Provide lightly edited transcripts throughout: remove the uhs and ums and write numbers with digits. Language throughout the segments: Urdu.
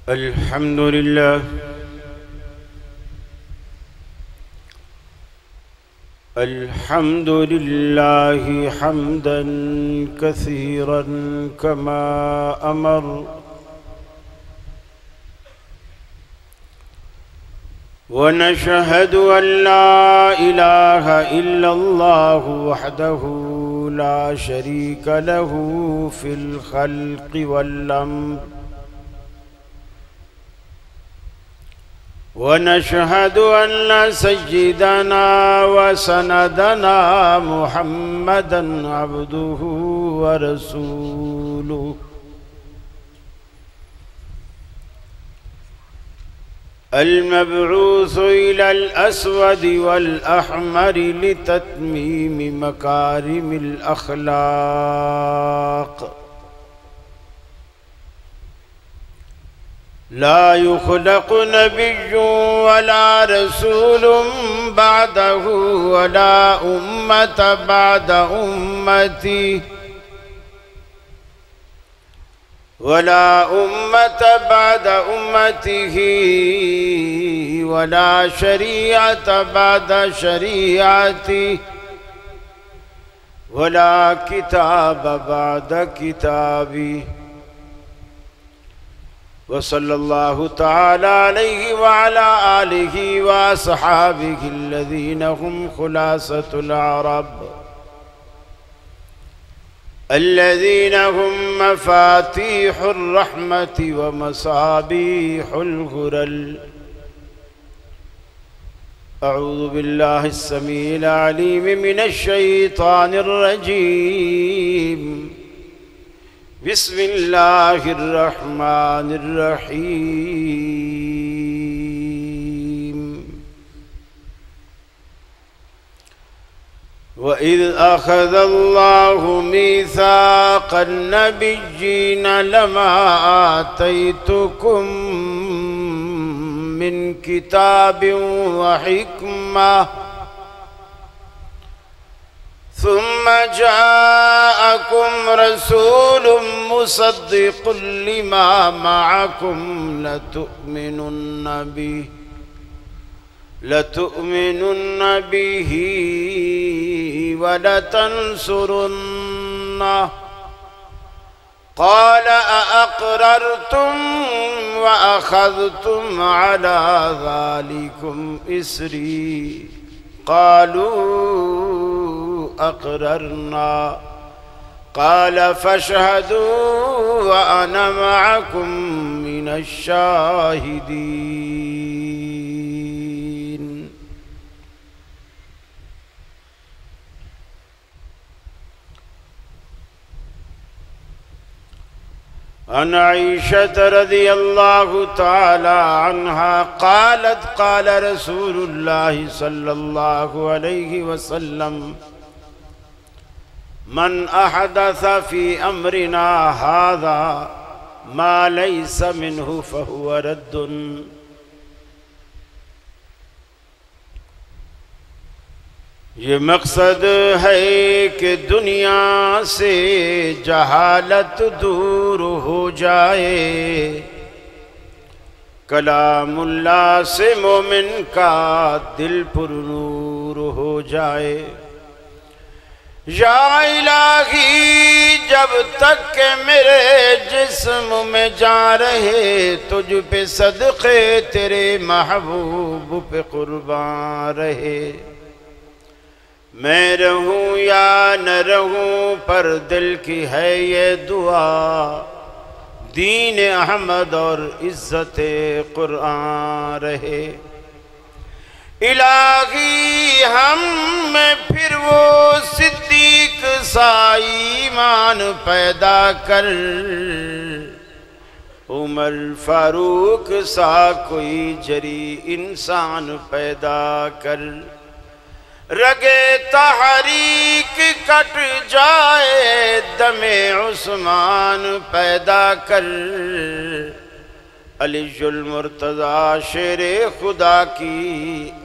الحمد لله الحمد لله حمدا كثيرا كما أمر ونشهد أن لا إله إلا الله وحده لا شريك له في الخلق والأمر ونشهد أن سيدنا وسندنا محمدا عبده ورسوله المبعوث إلى الأسود والأحمر لتتميم مكارم الأخلاق لا يخلق نبي ولا رسول بعده ولا أمة بعد أمتي ولا أمة بعد أمته ولا شريعة بعد شريعتي ولا كتاب بعد كتابي وصلى الله تعالى عليه وعلى آله وأصحابه الذين هم خلاصة العرب الذين هم مفاتيح الرحمة ومصابيح الغرل. أعوذ بالله السميع العليم من الشيطان الرجيم. بسم الله الرحمن الرحيم. وإذ أخذ الله ميثاق النبيين لما آتيتكم من كتاب وحكمة ثم جاءكم رسول مصدق لما معكم لتؤمنن به ولتنصرنه قال أأقررتم وأخذتم على ذلكم إسري قالوا أقررنا قال فاشهدوا وأنا معكم من الشاهدين. عن عائشة رضي الله تعالى عنها قالت قال رسول الله صلى الله عليه وسلم من أحدث في أمرنا هذا ما ليس منه فهو رد. یہ مقصد ہے کہ دنیا سے جہالت دور ہو جائے، کلام اللہ سے مومن کا دل پر نور ہو جائے. یا الہی جب تک کہ میرے جسم میں جان رہے تجھ پہ صدقے تیرے محبوب پہ قربان رہے. میں رہوں یا نہ رہوں پر دل کی ہے یہ دعا، دین احمد اور عزت قرآن رہے. الہی ہم میں پھر وہ صدیق سا ایمان پیدا کر، عمر فاروق سا کوئی جری انسان پیدا کر. رگے تحریک کٹ جائے دم عثمان پیدا کر. علی المرتضی شیر خدا کی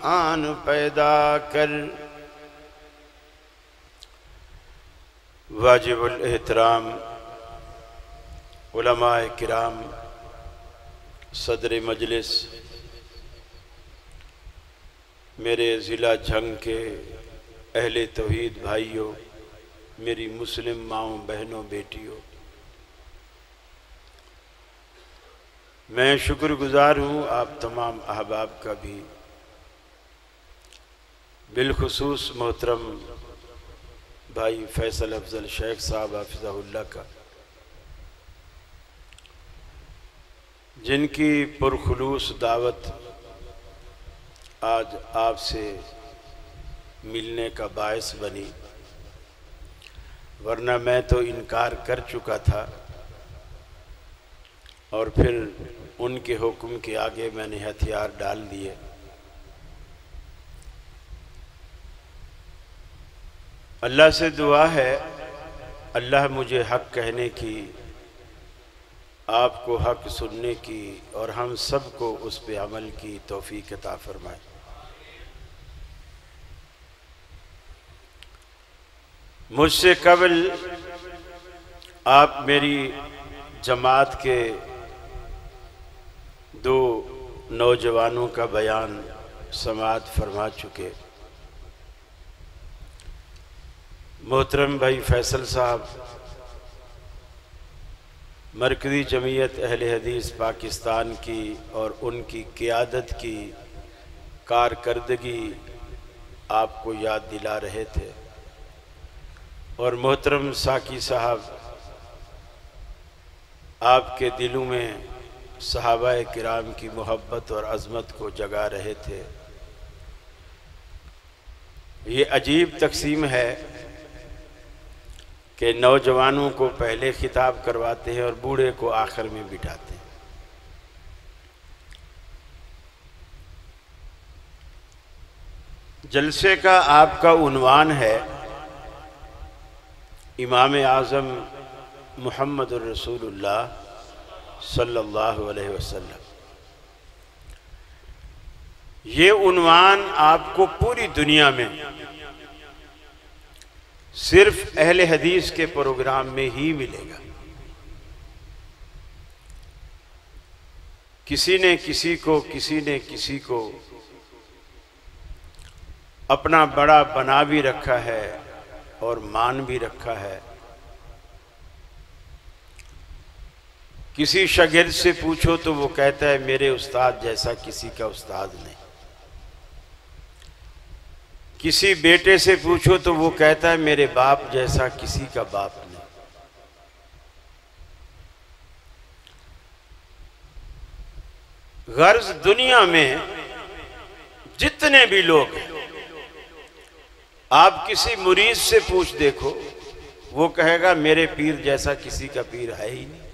آن پیدا کر. واجب الاحترام علماء کرام، صدر مجلس، میرے ضلع جھنگ کے اہل توحید بھائیوں، میری مسلم ماؤں بہنوں بیٹیوں، میں شکر گزار ہوں آپ تمام احباب کا بھی، بالخصوص محترم بھائی فیصل افضل شیخ صاحب حافظہ اللہ کا، جن کی پرخلوص دعوت آج آپ سے ملنے کا باعث بنی، ورنہ میں تو انکار کر چکا تھا، اور پھر ان کے حکم کے آگے میں نے ہتھیار ڈال دیے۔ اللہ سے دعا ہے اللہ مجھے حق کہنے کی، آپ کو حق سننے کی اور ہم سب کو اس پہ عمل کی توفیق عطا فرمائے۔ مجھ سے قبل آپ میری جماعت کے دو نوجوانوں کا بیان سماعت فرما چکے۔ محترم بھائی فیصل صاحب مرکزی جمعیت اہل حدیث پاکستان کی اور ان کی قیادت کی کارکردگی آپ کو یاد دلا رہے تھے، اور محترم ساکی صاحب آپ کے دلوں میں صحابہ کرام کی محبت اور عظمت کو جگا رہے تھے۔ یہ عجیب تقسیم ہے کہ نوجوانوں کو پہلے خطاب کرواتے ہیں اور بوڑھے کو آخر میں بٹھاتے ہیں۔ جلسے کا آپ کا عنوان ہے امام اعظم محمد الرسول اللہ صلی اللہ علیہ وسلم۔ یہ عنوان آپ کو پوری دنیا میں صرف اہل حدیث کے پروگرام میں ہی ملے گا۔ کسی نے کسی کو اپنا بڑا بنا بھی رکھا ہے اور مان بھی رکھا ہے۔ کسی شاگرد سے پوچھو تو وہ کہتا ہے میرے استاد جیسا کسی کا استاد نہیں۔ کسی بیٹے سے پوچھو تو وہ کہتا ہے میرے باپ جیسا کسی کا باپ نہیں۔ غرض دنیا میں جتنے بھی لوگ ہیں، آپ کسی مرید سے پوچھ دیکھو، وہ کہے گا میرے پیر جیسا کسی کا پیر ہے ہی نہیں۔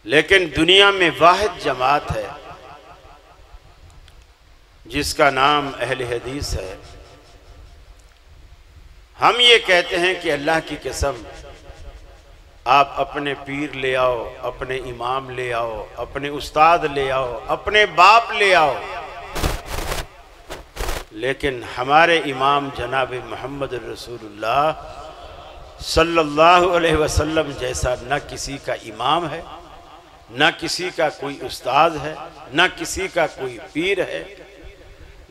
لیکن دنیا میں واحد جماعت ہے جس کا نام اہل حدیث ہے۔ ہم یہ کہتے ہیں کہ اللہ کی قسم آپ اپنے پیر لے آؤ، اپنے امام لے آؤ، اپنے استاد لے آؤ، اپنے باپ لے آؤ، لیکن ہمارے امام جناب محمد الرسول اللہ صلی اللہ علیہ وسلم جیسا نہ کسی کا امام ہے، نہ کسی کا کوئی استاد ہے، نہ کسی کا کوئی پیر ہے،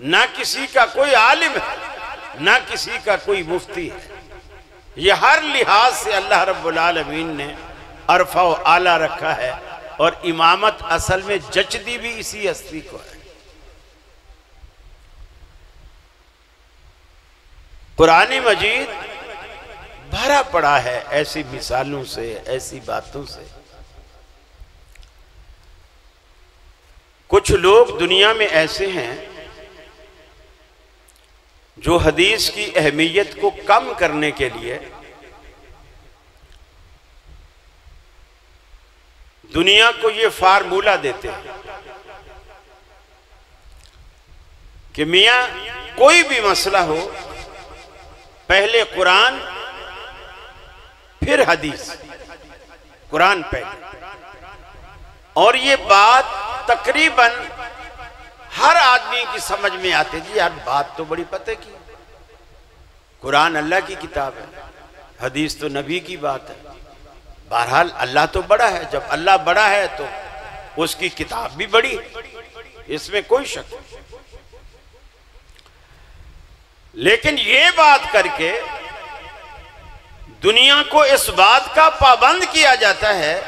نہ کسی کا کوئی عالم ہے، نہ کسی کا کوئی مفتی ہے۔ یہ ہر لحاظ سے اللہ رب العالمین نے عرفہ و اعلیٰ رکھا ہے، اور امامت اصل میں جچدی بھی اسی ہستی کو ہے۔ قرآن مجید بھرا پڑا ہے ایسی مثالوں سے، ایسی باتوں سے۔ کچھ لوگ دنیا میں ایسے ہیں جو حدیث کی اہمیت کو کم کرنے کے لیے دنیا کو یہ فارمولہ دیتے ہیں کہ میاں کوئی بھی مسئلہ ہو، پہلے قرآن پھر حدیث، قرآن پہلے۔ اور یہ بات تقریباً ہر آدمی کی سمجھ میں آتے جی یار بات تو بڑی پتہ کی، قرآن اللہ کی کتاب ہے، حدیث تو نبی کی بات ہے، بہرحال اللہ تو بڑا ہے، جب اللہ بڑا ہے تو اس کی کتاب بھی بڑی ہے، اس میں کوئی شک نہیں۔ لیکن یہ بات کر کے دنیا کو اس بات کا پابند کیا جاتا ہے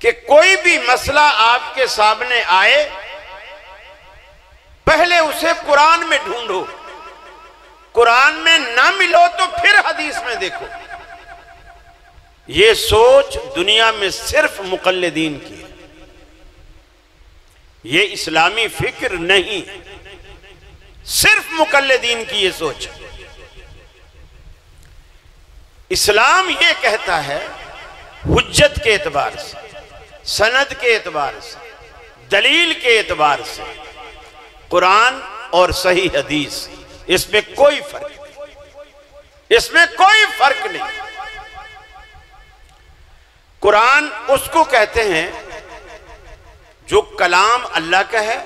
کہ کوئی بھی مسئلہ آپ کے سامنے آئے پہلے اسے قرآن میں ڈھونڈو، قرآن میں نہ ملو تو پھر حدیث میں دیکھو۔ یہ سوچ دنیا میں صرف مقلدین کی ہے، یہ اسلامی فکر نہیں، صرف مقلدین کی یہ سوچ۔ اسلام یہ کہتا ہے حجت کے اعتبار سے، سند کے اعتبار سے، دلیل کے اعتبار سے، قرآن اور صحیح حدیث، اس میں کوئی فرق نہیں، اس میں کوئی فرق نہیں۔ قرآن اس کو کہتے ہیں جو کلام اللہ کا ہے،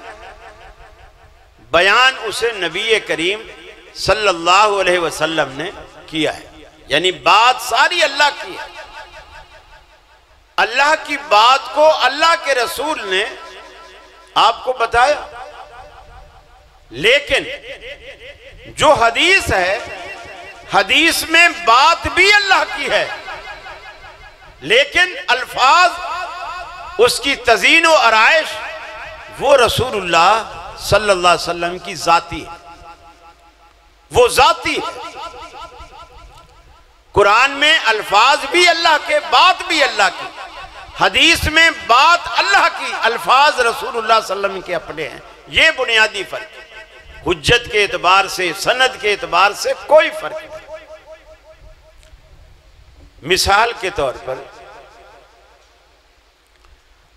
بیان اسے نبی کریم صلی اللہ علیہ وسلم نے کیا ہے، یعنی بات ساری اللہ کی ہے۔ اللہ کی بات کو اللہ کے رسول نے آپ کو بتایا، لیکن جو حدیث ہے، حدیث میں بات بھی اللہ کی ہے، لیکن الفاظ اس کی تزیین و آرائش وہ رسول اللہ صلی اللہ علیہ وسلم کی ذاتی ہے، وہ ذاتی ہے۔ قرآن میں الفاظ بھی اللہ کے، بات بھی اللہ کی، حدیث میں بات اللہ کی، الفاظ رسول اللہ صلی اللہ علیہ وسلم کے اپنے ہیں۔ یہ بنیادی فرق ہے، حجت کے اعتبار سے، سند کے اعتبار سے کوئی فرق نہیں۔ مثال کے طور پر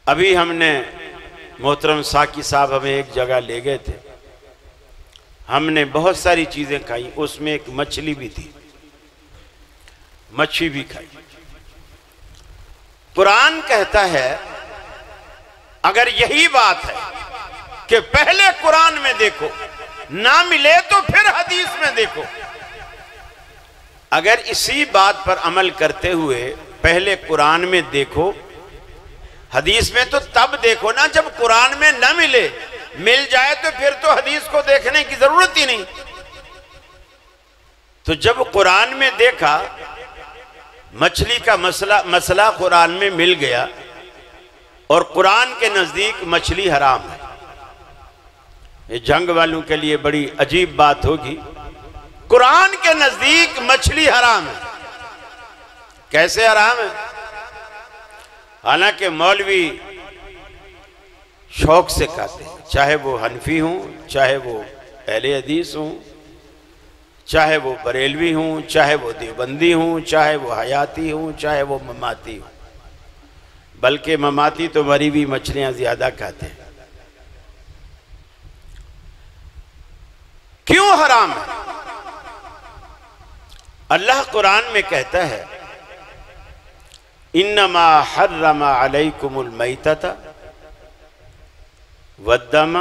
ابھی ہم نے محترم ساکی صاحب ہمیں ایک جگہ لے گئے تھے، ہم نے بہت ساری چیزیں کھائی، اس میں ایک مچھلی بھی تھی، مچھی بھی کھائی۔ قرآن کہتا ہے اگر یہی بات ہے کہ پہلے قرآن میں دیکھو، نہ ملے تو پھر حدیث میں دیکھو، اگر اسی بات پر عمل کرتے ہوئے پہلے قرآن میں دیکھو، حدیث میں تو تب دیکھو نا جب قرآن میں نہ ملے، مل جائے تو پھر تو حدیث کو دیکھنے کی ضرورت ہی نہیں۔ تو جب قرآن میں دیکھا، مچھلی کا مسئلہ قرآن میں مل گیا، اور قرآن کے نزدیک مچھلی حرام ہے۔ یہ جنگ والوں کے لیے بڑی عجیب بات ہوگی، قرآن کے نزدیک مچھلی حرام ہے۔ کیسے حرام ہے؟ حالانکہ مولوی شوق سے کھاتے ہیں، چاہے وہ حنفی ہوں، چاہے وہ اہل حدیث ہوں، چاہے وہ بریلوی ہوں، چاہے وہ دیوبندی ہوں، چاہے وہ حیاتی ہوں، چاہے وہ مماتی ہوں، بلکہ مماتی تو مری ہوئی مچھلیاں زیادہ کھاتے ہیں۔ کیوں حرام ہے؟ اللہ قرآن میں کہتا ہے انما حرم علیکم المیتۃ والدم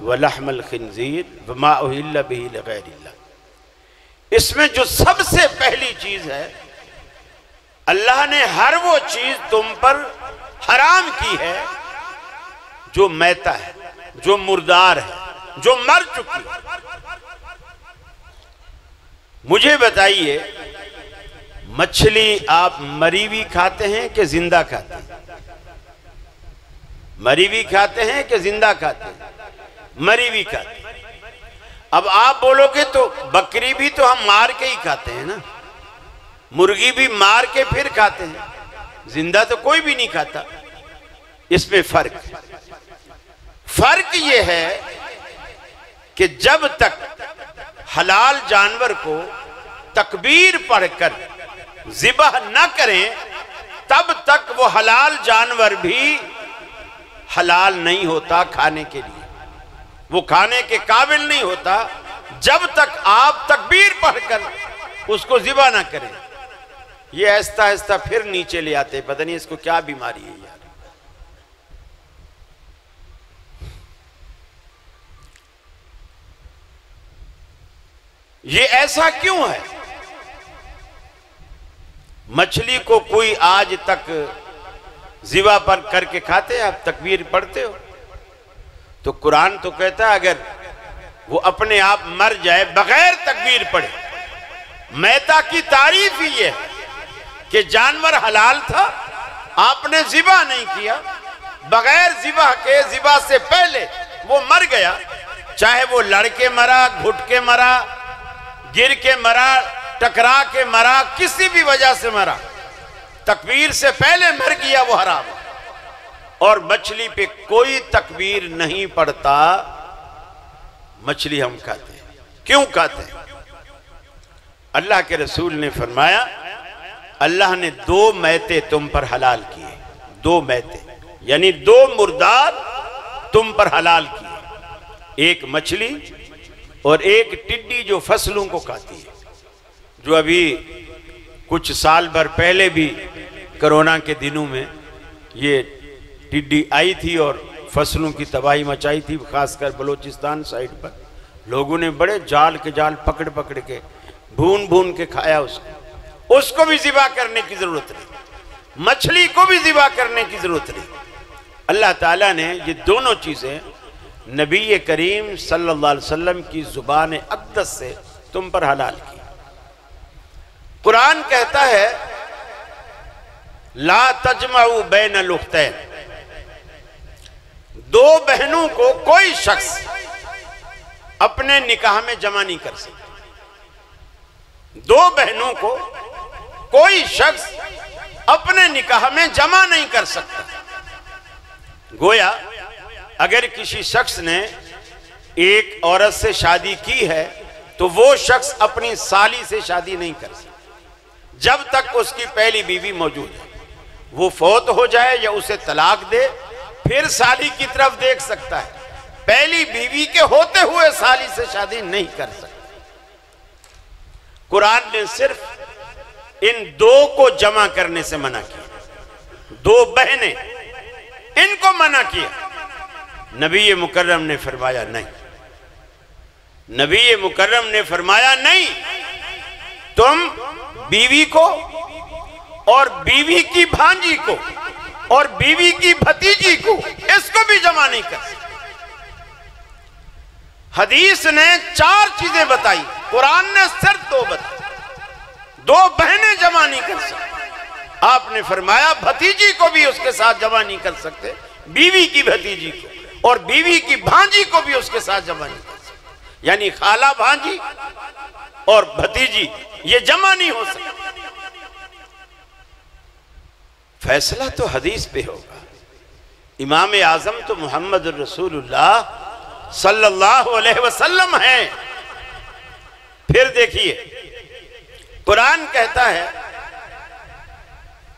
ولحم الخنزیر وما اہل بہ لغیر اللہ۔ اس میں جو سب سے پہلی چیز ہے، اللہ نے ہر وہ چیز تم پر حرام کی ہے جو میتہ ہے، جو مردار ہے، جو مر چکی ہے۔ مجھے بتائیے، مچھلی آپ مری ہوئی کھاتے ہیں کہ زندہ کھاتے ہیں؟ مری ہوئی کھاتے ہیں کہ زندہ کھاتے ہیں؟ مری ہوئی کھاتے ہیں۔ اب آپ بولو گے تو بکری بھی تو ہم مار کے ہی کھاتے ہیں نا، مرغی بھی مار کے پھر کھاتے ہیں، زندہ تو کوئی بھی نہیں کھاتا۔ اس میں فرق یہ ہے کہ جب تک حلال جانور کو تکبیر پڑھ کر ذبح نہ کریں، تب تک وہ حلال جانور بھی حلال نہیں ہوتا کھانے کے لیے، وہ کھانے کے قابل نہیں ہوتا جب تک آپ تکبیر پڑھ کر اس کو ذبح نہ کریں۔ یہ آہستہ آہستہ پھر نیچے لے آتے، پتہ نہیں اس کو کیا بیماری ہے یار۔ یہ ایسا کیوں ہے؟ مچھلی کو کوئی آج تک ذبح پر کر کے کھاتے ہیں؟ آپ تکبیر پڑھتے ہو؟ تو قرآن تو کہتا ہے اگر وہ اپنے آپ مر جائے بغیر تکبیر پڑھے. میتہ کی تعریف ہی ہے کہ جانور حلال تھا، آپ نے ذبح نہیں کیا، بغیر ذبح کے، ذبح سے پہلے وہ مر گیا، چاہے وہ لڑ کے مرا، گھٹ کے مرا، گر کے مرا، ٹکرا کے مرا، کسی بھی وجہ سے مرا، تکبیر سے پہلے مر گیا، وہ حرام ہے. اور مچھلی پہ کوئی تکبیر نہیں پڑتا، مچھلی ہم کھاتے ہیں. کیوں کھاتے ہیں؟ اللہ کے رسول نے فرمایا اللہ نے 2 میتے تم پر حلال کیے، 2 میتے یعنی 2 مردار تم پر حلال کیے، ایک مچھلی اور ایک ٹڈی جو فصلوں کو کھاتی ہے. جو ابھی کچھ سال بھر پہلے بھی کرونا کے دنوں میں یہ ٹڈی آئی تھی اور فصلوں کی تباہی مچائی تھی، خاص کر بلوچستان سائٹ پر. لوگوں نے بڑے جال کے جال پکڑ پکڑ کے بھون بھون کے کھایا اس کو بھی ذبح کرنے کی ضرورت نہیں، مچھلی کو بھی ذبح کرنے کی ضرورت نہیں. اللہ تعالیٰ نے یہ دونوں چیزیں نبی کریم صلی اللہ علیہ وسلم کی زبان اقدس سے تم پر حلال کی. قرآن کہتا ہے لا تجمعوا بین الاختین، 2 بہنوں کو کوئی شخص اپنے نکاح میں جمع نہیں کر سکتا. 2 بہنوں کو کوئی شخص اپنے نکاح میں جمع نہیں کر سکتا. گویا اگر کسی شخص نے ایک عورت سے شادی کی ہے تو وہ شخص اپنی سالی سے شادی نہیں کر سکتا جب تک اس کی پہلی بیوی موجود ہے. وہ فوت ہو جائے یا اسے طلاق دے پھر سالی کی طرف دیکھ سکتا ہے، پہلی بیوی کے ہوتے ہوئے سالی سے شادی نہیں کر سکتا. قرآن نے صرف ان 2 کو جمع کرنے سے منع کیا، 2 بہنیں ان کو منع کیا. نبی مکرم نے فرمایا نہیں، نبی مکرم نے فرمایا نہیں، تم بیوی کو اور بیوی کی بھانجی کو اور بیوی کی بھتیجی کو اس کو بھی جمع نہیں کر سکتے. حدیث نے 4 چیزیں بتائی، قرآن نے صرف 2 بتائی. 2 بہنیں جمع نہیں کر سکتے. آپ نے فرمایا بھتیجی کو بھی اس کے ساتھ جمع نہیں کر سکتے، بیوی کی بھتیجی کو اور بیوی کی بھانجی کو بھی اس کے ساتھ جمع نہیں کر سکتے. یعنی خالہ بھانجی اور بھتیجی یہ جمع نہیں ہو سکتے. فیصلہ تو حدیث پہ ہوگا. امام اعظم تو محمد الرسول اللہ صلی اللہ علیہ وسلم ہیں. پھر دیکھیے قرآن کہتا ہے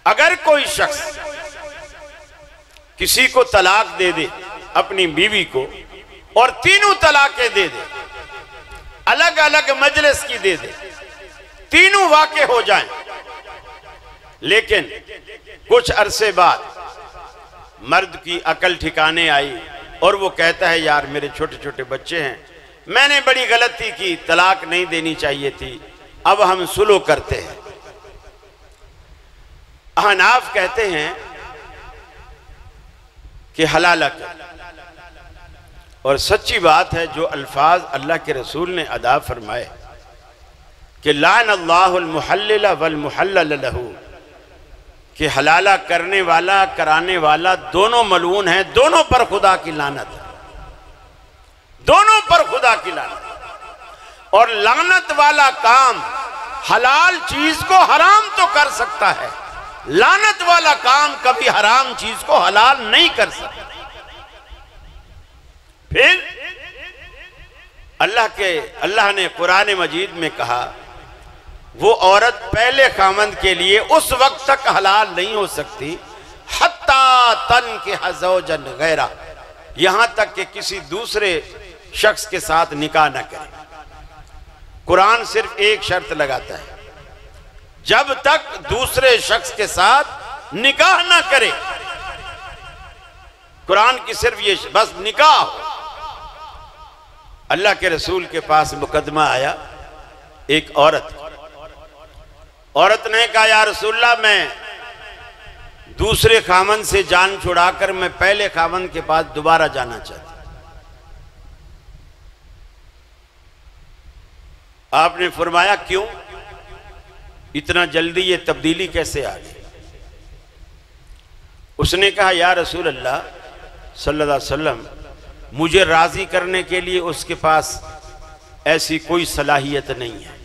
اگر کوئی شخص کسی کو طلاق دے دے اپنی بیوی کو اور 3 طلاقیں دے دے، الگ الگ مجلس کی دے دے، 3 واقع ہو جائیں، لیکن کچھ عرصے بعد مرد کی عقل ٹھکانے آئی اور وہ کہتا ہے یار میرے چھوٹے چھوٹے بچے ہیں، میں نے بڑی غلطی کی، طلاق نہیں دینی چاہیے تھی، اب ہم سلو کرتے ہیں. احناف کہتے ہیں کہ حلالہ کر. اور سچی بات ہے جو الفاظ اللہ کے رسول نے ادا فرمائے کہ لعن اللہ المحلل والمحلل لہ، کہ حلالہ کرنے والا کرانے والا دونوں ملعون ہیں، دونوں پر خدا کی لعنت ہے، دونوں پر خدا کی لعنت. اور لعنت والا کام حلال چیز کو حرام تو کر سکتا ہے، لعنت والا کام کبھی حرام چیز کو حلال نہیں کر سکتا. پھر اللہ نے قرآن مجید میں کہا وہ عورت پہلے خامند کے لیے اس وقت تک حلال نہیں ہو سکتی حتیٰ تنکح زوجا غیرہ، یہاں تک کہ کسی دوسرے شخص کے ساتھ نکاح نہ کرے. قرآن صرف ایک شرط لگاتا ہے، جب تک دوسرے شخص کے ساتھ نکاح نہ کرے. قرآن کی صرف یہ بس نکاح ہو. اللہ کے رسول کے پاس مقدمہ آیا، ایک عورت عورت نے کہا یا رسول اللہ میں دوسرے خاوند سے جان چھڑا کر میں پہلے خاوند کے پاس دوبارہ جانا چاہتی. آپ نے فرمایا کیوں؟ اتنا جلدی یہ تبدیلی کیسے آ گئی؟ اس نے کہا یا رسول اللہ صلی اللہ علیہ وسلم مجھے راضی کرنے کے لیے اس کے پاس ایسی کوئی صلاحیت نہیں ہے.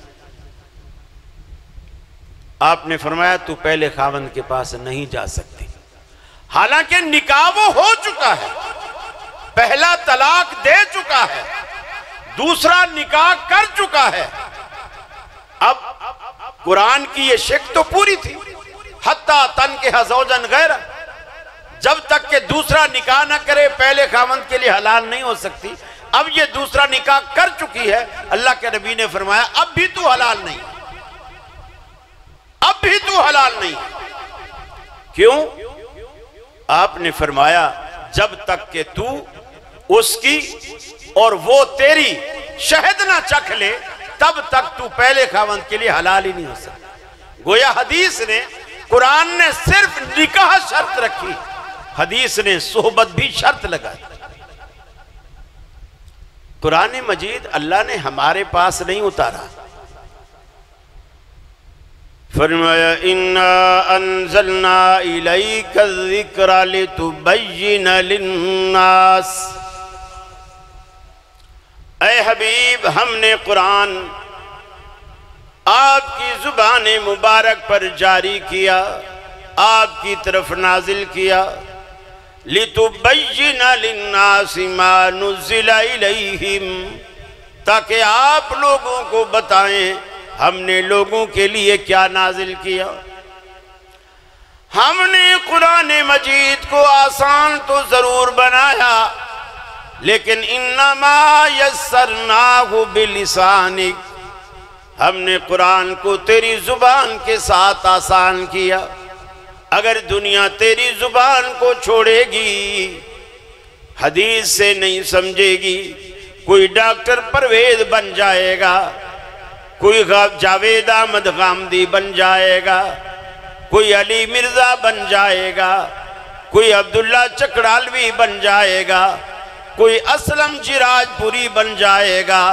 آپ نے فرمایا تو پہلے خاوند کے پاس نہیں جا سکتی. حالانکہ نکاح وہ ہو چکا ہے، پہلا طلاق دے چکا ہے، دوسرا نکاح کر چکا ہے. اب قرآن کی یہ شک تو پوری تھی، حتیٰ تنکح زوجا غیرہ، جب تک کہ دوسرا نکاح نہ کرے پہلے خاوند کے لیے حلال نہیں ہو سکتی. اب یہ دوسرا نکاح کر چکی ہے، اللہ کے نبی نے فرمایا اب بھی تو حلال نہیں، اب بھی تو حلال نہیں. کیوں؟ آپ نے فرمایا جب تک کہ تو اس کی اور وہ تیری شہد نہ چکھ لے تب تک تو پہلے خاوند کے لیے حلال ہی نہیں ہو سکتا. گویا حدیث نے، قرآن نے صرف نکاح شرط رکھی، حدیث نے صحبت بھی شرط لگائی. قرآن مجید اللہ نے ہمارے پاس نہیں اتارا. فرمایا اِنَّا أَنزَلْنَا إِلَيْكَ الذِّكْرَ لِتُبَيِّنَ لِلنَّاسِ. اے حبیب ہم نے قرآن آپ کی زبان مبارک پر جاری کیا، آپ کی طرف نازل کیا. لِتُبَيِّنَ لِلنَّاسِ مَا نُزِّلَ إِلَيْهِمْ، تاکہ آپ لوگوں کو بتائیں ہم نے لوگوں کے لیے کیا نازل کیا. ہم نے قرآن مجید کو آسان تو ضرور بنایا، لیکن انما یسرناہ بلسانک، ہم نے قرآن کو تیری زبان کے ساتھ آسان کیا. اگر دنیا تیری زبان کو چھوڑے گی، حدیث سے نہیں سمجھے گی، کوئی ڈاکٹر پرویز بن جائے گا، کوئی جاوید احمد غامدی بن جائے گا، کوئی علی مرزا بن جائے گا، کوئی عبداللہ چکڑالوی بن جائے گا، کوئی اسلم جراج پوری بن جائے گا.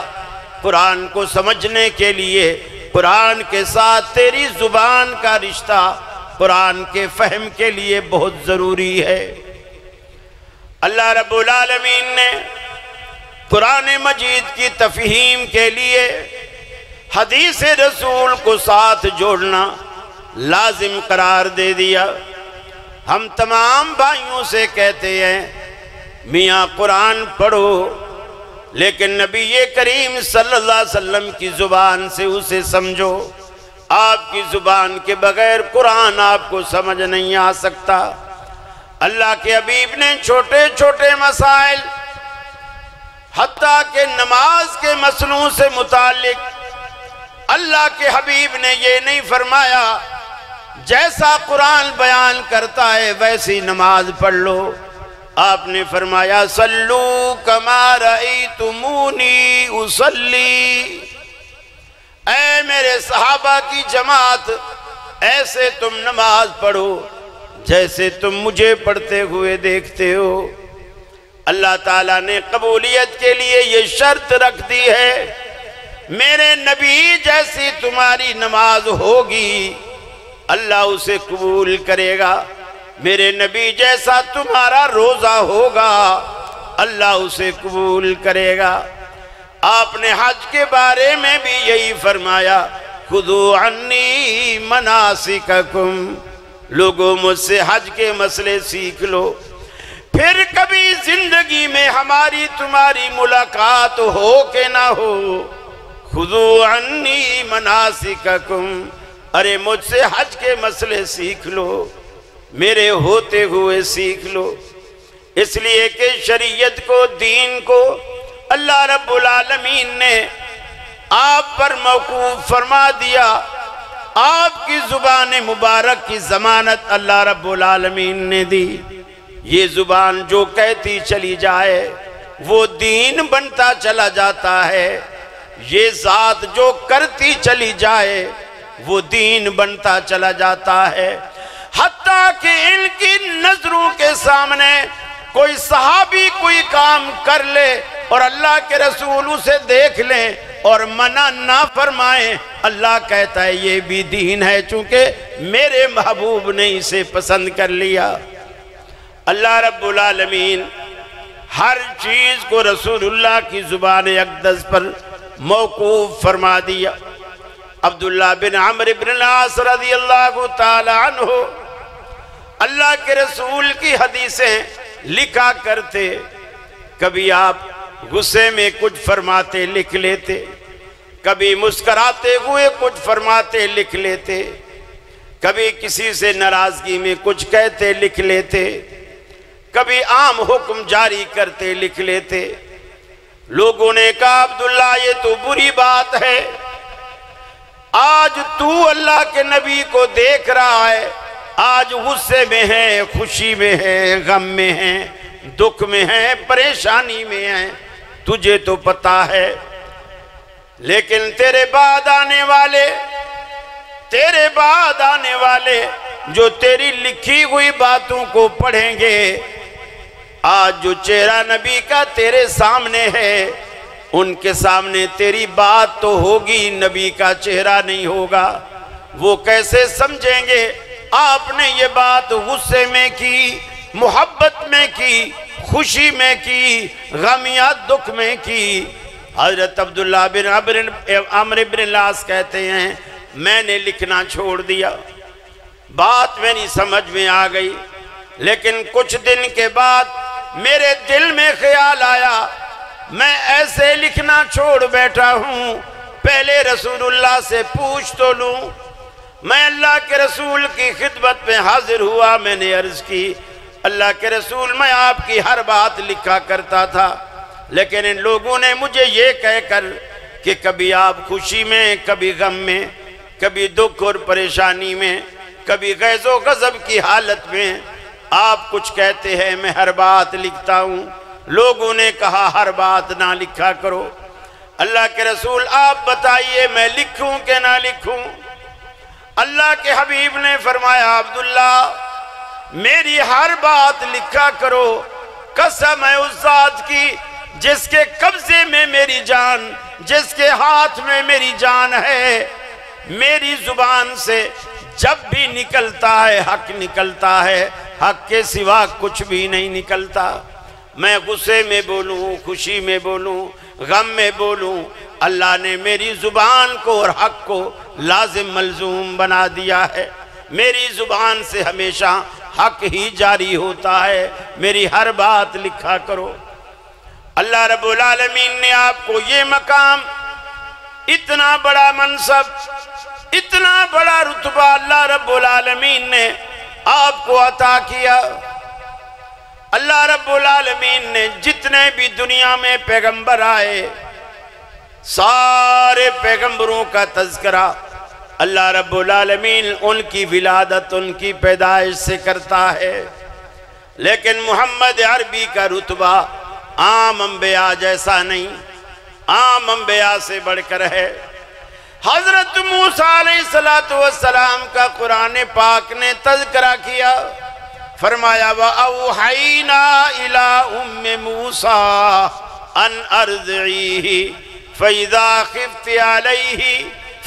قرآن کو سمجھنے کے لیے قرآن کے ساتھ تیری زبان کا رشتہ قرآن کے فہم کے لیے بہت ضروری ہے. اللہ رب العالمین نے قرآن مجید کی تفہیم کے لیے حدیث رسول کو ساتھ جوڑنا لازم قرار دے دیا. ہم تمام بھائیوں سے کہتے ہیں میاں قرآن پڑھو، لیکن نبی کریم صلی اللہ علیہ وسلم کی زبان سے اسے سمجھو. آپ کی زبان کے بغیر قرآن آپ کو سمجھ نہیں آ سکتا. اللہ کے حبیب نے چھوٹے چھوٹے مسائل، حتیٰ کہ نماز کے مسئلوں سے متعلق اللہ کے حبیب نے یہ نہیں فرمایا جیسا قرآن بیان کرتا ہے ویسی نماز پڑھ لو. آپ نے فرمایا صلو کما رأیتمونی اصلی، اے میرے صحابہ کی جماعت ایسے تم نماز پڑھو جیسے تم مجھے پڑھتے ہوئے دیکھتے ہو. اللہ تعالیٰ نے قبولیت کے لیے یہ شرط رکھ دی ہے، میرے نبی جیسی تمہاری نماز ہوگی اللہ اسے قبول کرے گا. میرے نبی جیسا تمہارا روزہ ہوگا اللہ اسے قبول کرے گا. آپ نے حج کے بارے میں بھی یہی فرمایا خذوا عنی مناسککم، لوگوں مجھ سے حج کے مسئلے سیکھ لو. پھر کبھی زندگی میں ہماری تمہاری ملاقات ہو کہ نہ ہو، خذوا عنی مناسککم، ارے مجھ سے حج کے مسئلے سیکھ لو، میرے ہوتے ہوئے سیکھ لو. اس لیے کہ شریعت کو، دین کو اللہ رب العالمین نے آپ پر موقوف فرما دیا. آپ کی زبان مبارک کی ضمانت اللہ رب العالمین نے دی. یہ زبان جو کہتی چلی جائے وہ دین بنتا چلا جاتا ہے، یہ ذات جو کرتی چلی جائے وہ دین بنتا چلا جاتا ہے، حتیٰ کہ ان کی نظروں کے سامنے کوئی صحابی کوئی کام کر لے اور اللہ کے رسول اسے دیکھ لیں اور منع نہ فرمائیں، اللہ کہتا ہے یہ بھی دین ہے، چونکہ میرے محبوب نے اسے پسند کر لیا۔ اللہ رب العالمین ہر چیز کو رسول اللہ کی زبان اقدس پر موقوف فرما دیا۔ عبداللہ بن عمرو بن العاص رضی اللہ تعالی عنہ اللہ کے رسول کی حدیثیں لکھا کرتے، کبھی آپ غصے میں کچھ فرماتے لکھ لیتے، کبھی مسکراتے ہوئے کچھ فرماتے لکھ لیتے، کبھی کسی سے ناراضگی میں کچھ کہتے لکھ لیتے، کبھی عام حکم جاری کرتے لکھ لیتے۔ لوگوں نے کہا عبداللہ یہ تو بری بات ہے، آج تو اللہ کے نبی کو دیکھ رہا ہے، آج غصے میں ہے، خوشی میں ہے، غم میں ہے، دکھ میں ہے، پریشانی میں ہے، تجھے تو پتا ہے، لیکن تیرے بعد آنے والے جو تیری لکھی ہوئی باتوں کو پڑھیں گے، آج جو چہرہ نبی کا تیرے سامنے ہے ان کے سامنے تیری بات تو ہوگی، نبی کا چہرہ نہیں ہوگا، وہ کیسے سمجھیں گے آپ نے یہ بات غصے میں کی، محبت میں کی، خوشی میں کی، غم یا دکھ میں کی۔ حضرت عبداللہ بن عمرو بن العاص کہتے ہیں میں نے لکھنا چھوڑ دیا، بات میری سمجھ میں آ گئی، لیکن کچھ دن کے بعد میرے دل میں خیال آیا میں ایسے لکھنا چھوڑ بیٹھا ہوں، پہلے رسول اللہ سے پوچھ تو لوں۔ میں اللہ کے رسول کی خدمت میں حاضر ہوا، میں نے عرض کی اللہ کے رسول میں آپ کی ہر بات لکھا کرتا تھا، لیکن ان لوگوں نے مجھے یہ کہہ کر کہ کبھی آپ خوشی میں، کبھی غم میں، کبھی دکھ اور پریشانی میں، کبھی غیظ و غضب کی حالت میں آپ کچھ کہتے ہیں، میں ہر بات لکھتا ہوں۔ لوگوں نے کہا ہر بات نہ لکھا کرو، اللہ کے رسول آپ بتائیے میں لکھوں کہ نہ لکھوں؟ اللہ کے حبیب نے فرمایا عبداللہ میری ہر بات لکھا کرو، قسم ہے اس ذات کی جس کے قبضے میں میری جان، جس کے ہاتھ میں میری جان ہے، میری زبان سے جب بھی نکلتا ہے حق نکلتا ہے، حق کے سوا کچھ بھی نہیں نکلتا۔ میں غصے میں بولوں، خوشی میں بولوں، غم میں بولوں، اللہ نے میری زبان کو اور حق کو لازم ملزوم بنا دیا ہے، میری زبان سے ہمیشہ حق ہی جاری ہوتا ہے، میری ہر بات لکھا کرو۔ اللہ رب العالمین نے آپ کو یہ مقام، اتنا بڑا منصب، اتنا بڑا رتبہ اللہ رب العالمین نے آپ کو عطا کیا۔ اللہ رب العالمین نے جتنے بھی دنیا میں پیغمبر آئے، سارے پیغمبروں کا تذکرہ اللہ رب العالمین ان کی ولادت، ان کی پیدائش سے کرتا ہے، لیکن محمد عربی کا رتبہ عام انبیاء جیسا نہیں، عام انبیاء سے بڑھ کر ہے۔ حضرت موسیٰ علیہ السلام کا قرآن پاک نے تذکرہ کیا، فرمایا وَأَوْحَيْنَا إِلَىٰ أُمِّ مُوسَىٰ أَنْ أَرْضِعِيهِ فَإِذَا خِفْتِ عَلَيْهِ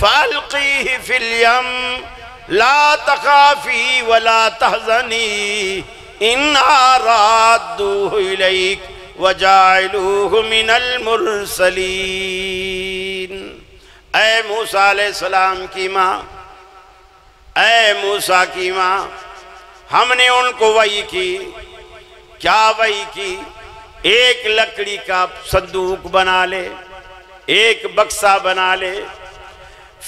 فَأَلْقِيهِ فِي الْيَمِّ لَا تَخَافِي وَلَا تَحْزَنِي إِنَّا رَادُّوهُ إِلَيْكَ وَجَاعِلُوهُ مِنَ الْمُرْسَلِينَ۔ اے موسیٰ علیہ السلام کی ماں، اے موسیٰ کی ماں، ہم نے ان کو وحی کی، کیا وحی کی؟ ایک لکڑی کا صندوق بنا لے، ایک بکسہ بنا لے،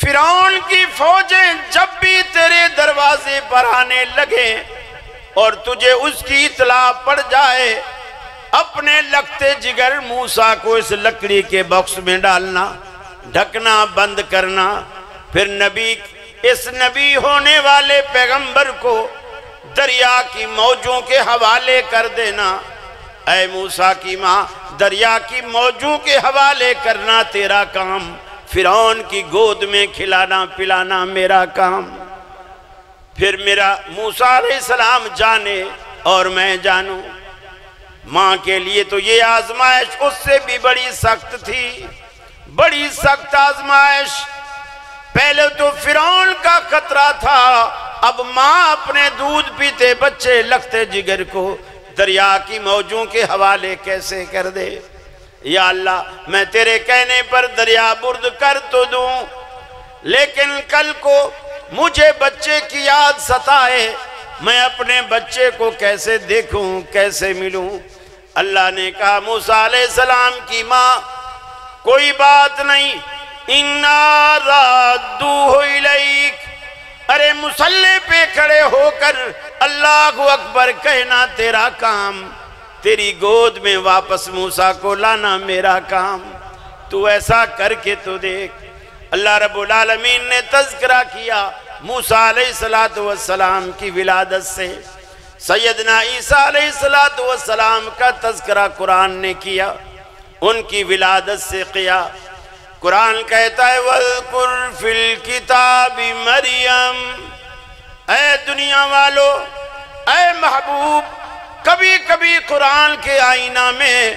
فرعون کی فوجیں جب بھی تیرے دروازے پر آنے لگیں اور تجھے اس کی اطلاع پڑ جائے، اپنے لگتے جگر موسیٰ کو اس لکڑی کے باکس میں ڈالنا، ڈھکنا بند کرنا، پھر اس نبی ہونے والے پیغمبر کو دریا کی موجوں کے حوالے کر دینا۔ اے موسیٰ کی ماں، دریا کی موجوں کے حوالے کرنا تیرا کام، فرعون کی گود میں کھلانا پلانا میرا کام، پھر میرا موسیٰ علیہ السلام جانے اور میں جانوں۔ ماں کے لیے تو یہ آزمائش اس سے بھی بڑی سخت تھی، بڑی سخت آزمائش۔ پہلے تو فرعون کا خطرہ تھا، اب ماں اپنے دودھ پیتے بچے لگتے جگر کو دریا کی موجوں کے حوالے کیسے کر دے۔ یا اللہ میں تیرے کہنے پر دریا برد کر تو دوں، لیکن کل کو مجھے بچے کی یاد ستائے، میں اپنے بچے کو کیسے دیکھوں، کیسے ملوں۔ اللہ نے کہا موسیٰ علیہ السلام کی ماں کوئی بات نہیں، اِنَّا رَادُّوهُ إِلَيْكَ، ارے مصلی پہ کھڑے ہو کر اللہ اکبر کہنا تیرا کام، تیری گود میں واپس موسیٰ کو لانا میرا کام، تو ایسا کر کے تو دیکھ۔ اللہ رب العالمین نے تذکرہ کیا موسیٰ علیہ السلام کی ولادت سے، سیدنا عیسیٰ علیہ السلام کا تذکرہ قرآن نے کیا، ان کی ولادت سے کیا۔ قرآن کہتا ہے وَاذْكُرْ فِي الْكِتَابِ مَرْيَمَ، اے دنیا والو، اے محبوب، کبھی کبھی قرآن کے آئینہ میں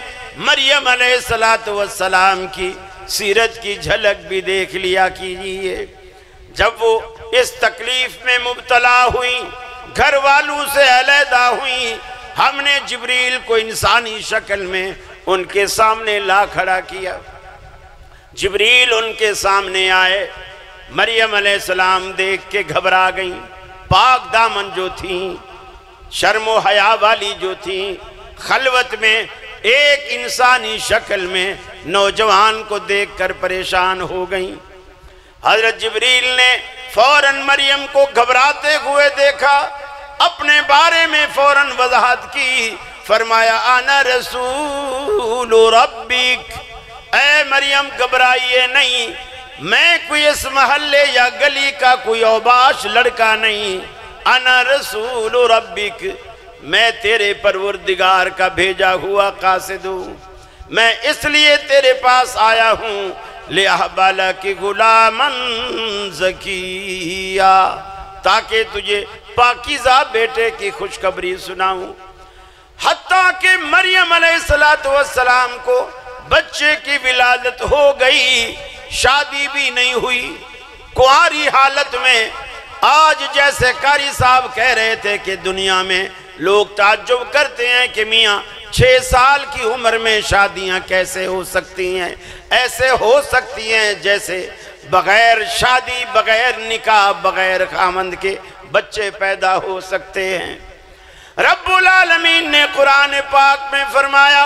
مریم علیہ السلام کی سیرت کی جھلک بھی دیکھ لیا کیجئے۔ جب وہ اس تکلیف میں مبتلا ہوئیں، گھر والوں سے علیحدہ ہوئیں، ہم نے جبریل کو انسانی شکل میں ان کے سامنے لا کھڑا کیا۔ جبریل ان کے سامنے آئے، مریم علیہ السلام دیکھ کے گھبرا گئیں، پاک دامن جو تھیں، شرم و حیا والی جو تھیں، خلوت میں ایک انسانی شکل میں نوجوان کو دیکھ کر پریشان ہو گئیں۔ حضرت جبریل نے فوراً مریم کو گھبراتے ہوئے دیکھا، اپنے بارے میں فوراً وضاحت کی، فرمایا انا رسول ربک، اے مریم گھبرائیے نہیں، میں کوئی اس محلے یا گلی کا کوئی اوباش لڑکا نہیں، انا رسول ربک، میں تیرے پروردگار کا بھیجا ہوا قاصد ہوں، میں اس لیے تیرے پاس آیا ہوں لِأَحْبَ لَكِ غُلَامًا زَكِيًّا، تاکہ تجھے پاکیزہ بیٹے کی خوشخبری سناؤں۔ حتیٰ کہ مریم علیہ السلام کو بچے کی ولادت ہو گئی، شادی بھی نہیں ہوئی، کنواری حالت میں۔ آج جیسے قاری صاحب کہہ رہے تھے کہ دنیا میں لوگ تعجب کرتے ہیں کہ میاں 6 سال کی عمر میں شادیاں کیسے ہو سکتی ہیں، ایسے ہو سکتی ہیں جیسے بغیر شادی، بغیر نکاح، بغیر خامند کے بچے پیدا ہو سکتے ہیں۔ رب العالمین نے قرآن پاک میں فرمایا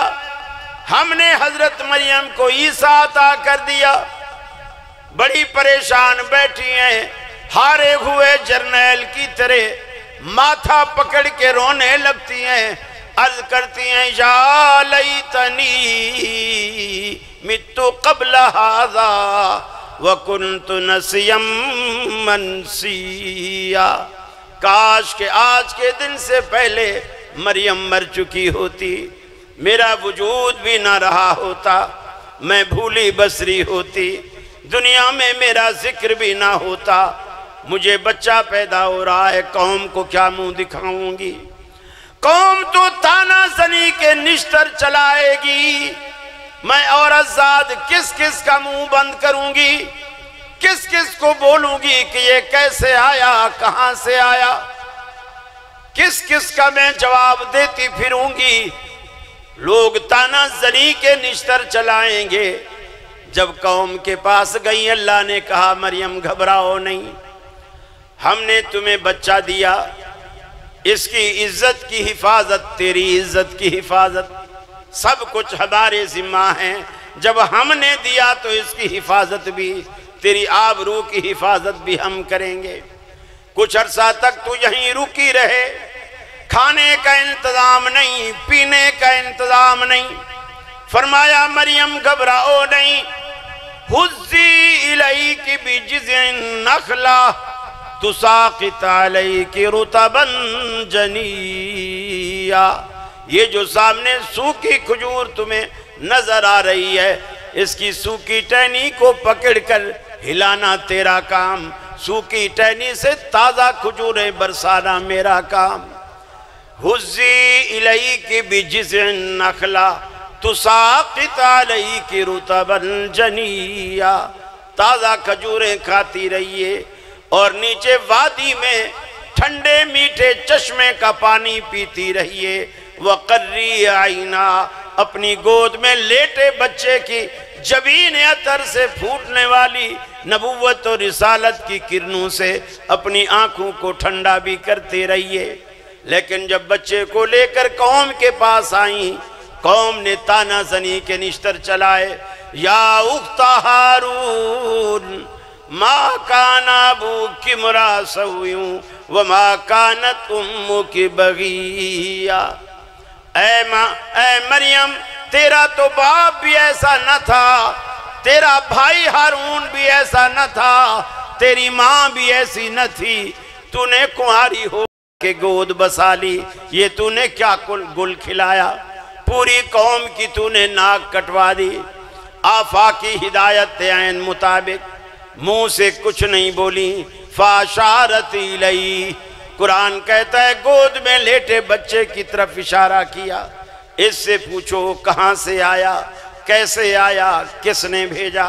ہم نے حضرت مریم کو عیسیٰ عطا کر دیا، بڑی پریشان بیٹھی ہیں، ہارے ہوئے جرنیل کی طرح ماتھا پکڑ کے رونے لگتی ہیں، عرض کرتی ہیں یا لیتنی مت قبل ھذا وکنت نسیا منسیا، کاش کہ آج کے دن سے پہلے مریم مر چکی ہوتی، میرا وجود بھی نہ رہا ہوتا، میں بھولی بسری ہوتی، دنیا میں میرا ذکر بھی نہ ہوتا، مجھے بچہ پیدا ہو رہا ہے، قوم کو کیا منہ دکھاؤں گی؟ قوم تو تانا زنی کے نشتر چلائے گی، میں عورت زاد کس کس کا منہ بند کروں گی، کس کس کو بولوں گی کہ یہ کیسے آیا، کہاں سے آیا، کس کس کا میں جواب دیتی پھروں گی؟ لوگ تانا زنی کے نشتر چلائیں گے۔ جب قوم کے پاس گئی، اللہ نے کہا مریم گھبراؤ نہیں، ہم نے تمہیں بچہ دیا، اس کی عزت کی حفاظت، تیری عزت کی حفاظت، سب کچھ ہمارے ذمہ ہیں، جب ہم نے دیا تو اس کی حفاظت بھی، تیری آبرو کی حفاظت بھی ہم کریں گے۔ کچھ عرصہ تک تو یہیں رکی رہے، کھانے کا انتظام نہیں، پینے کا انتظام نہیں، فرمایا مریم گھبراؤ نہیں، حُزِّي إِلَيْكِ بِجِذْعِ النَّخْلَةِ تُسَاقِطْ عَلَيْكِ رُطَبًا جَنِيًّا، یہ جو سامنے سوکھی کھجور تمہیں نظر آ رہی ہے، اس کی سوکھی ٹہنی کو پکڑ کر ہلانا تیرا کام، سوکھی ٹہنی سے تازہ کھجوریں برسانا میرا کام۔ حُزِّی اِلَيْكِ بِجِذْعِ النَّخْلَةِ تُسَاقِطْ عَلَيْكِ رُطَبًا جَنِيًّا، تازہ کھجوریں کھاتی رہیے اور نیچے وادی میں ٹھنڈے میٹھے چشمے کا پانی پیتی رہیے۔ وَقَرِّي عَيْنَا، اپنی گود میں لیٹے بچے کی جبین عطر سے پھوٹنے والی نبوت اور رسالت کی کرنوں سے اپنی آنکھوں کو ٹھنڈا بھی کرتے رہیے۔ لیکن جب بچے کو لے کر قوم کے پاس آئیں، قوم نے تانا زنی کے نشتر چلائے۔ یا اخت ہارون ما کان ابوک امرأ سوء وما کانت امک بغیا، اے مریم تیرا تو باپ بھی ایسا نہ تھا، تیرا بھائی ہارون بھی ایسا نہ تھا، تیری ماں بھی ایسی نہ تھی، تو نے کنواری ہو کے گود بسا لی، یہ تو نے کیا گل کھلایا، پوری قوم کی تو نے ناک کٹوا دی۔ آفاقی ہدایت عین مطابق منہ سے کچھ نہیں بولی۔ فاشارت الیہ، قرآن کہتا ہے گود میں لیٹے بچے کی طرف اشارہ کیا۔ اس سے پوچھو کہاں سے آیا، کیسے آیا، کس نے بھیجا؟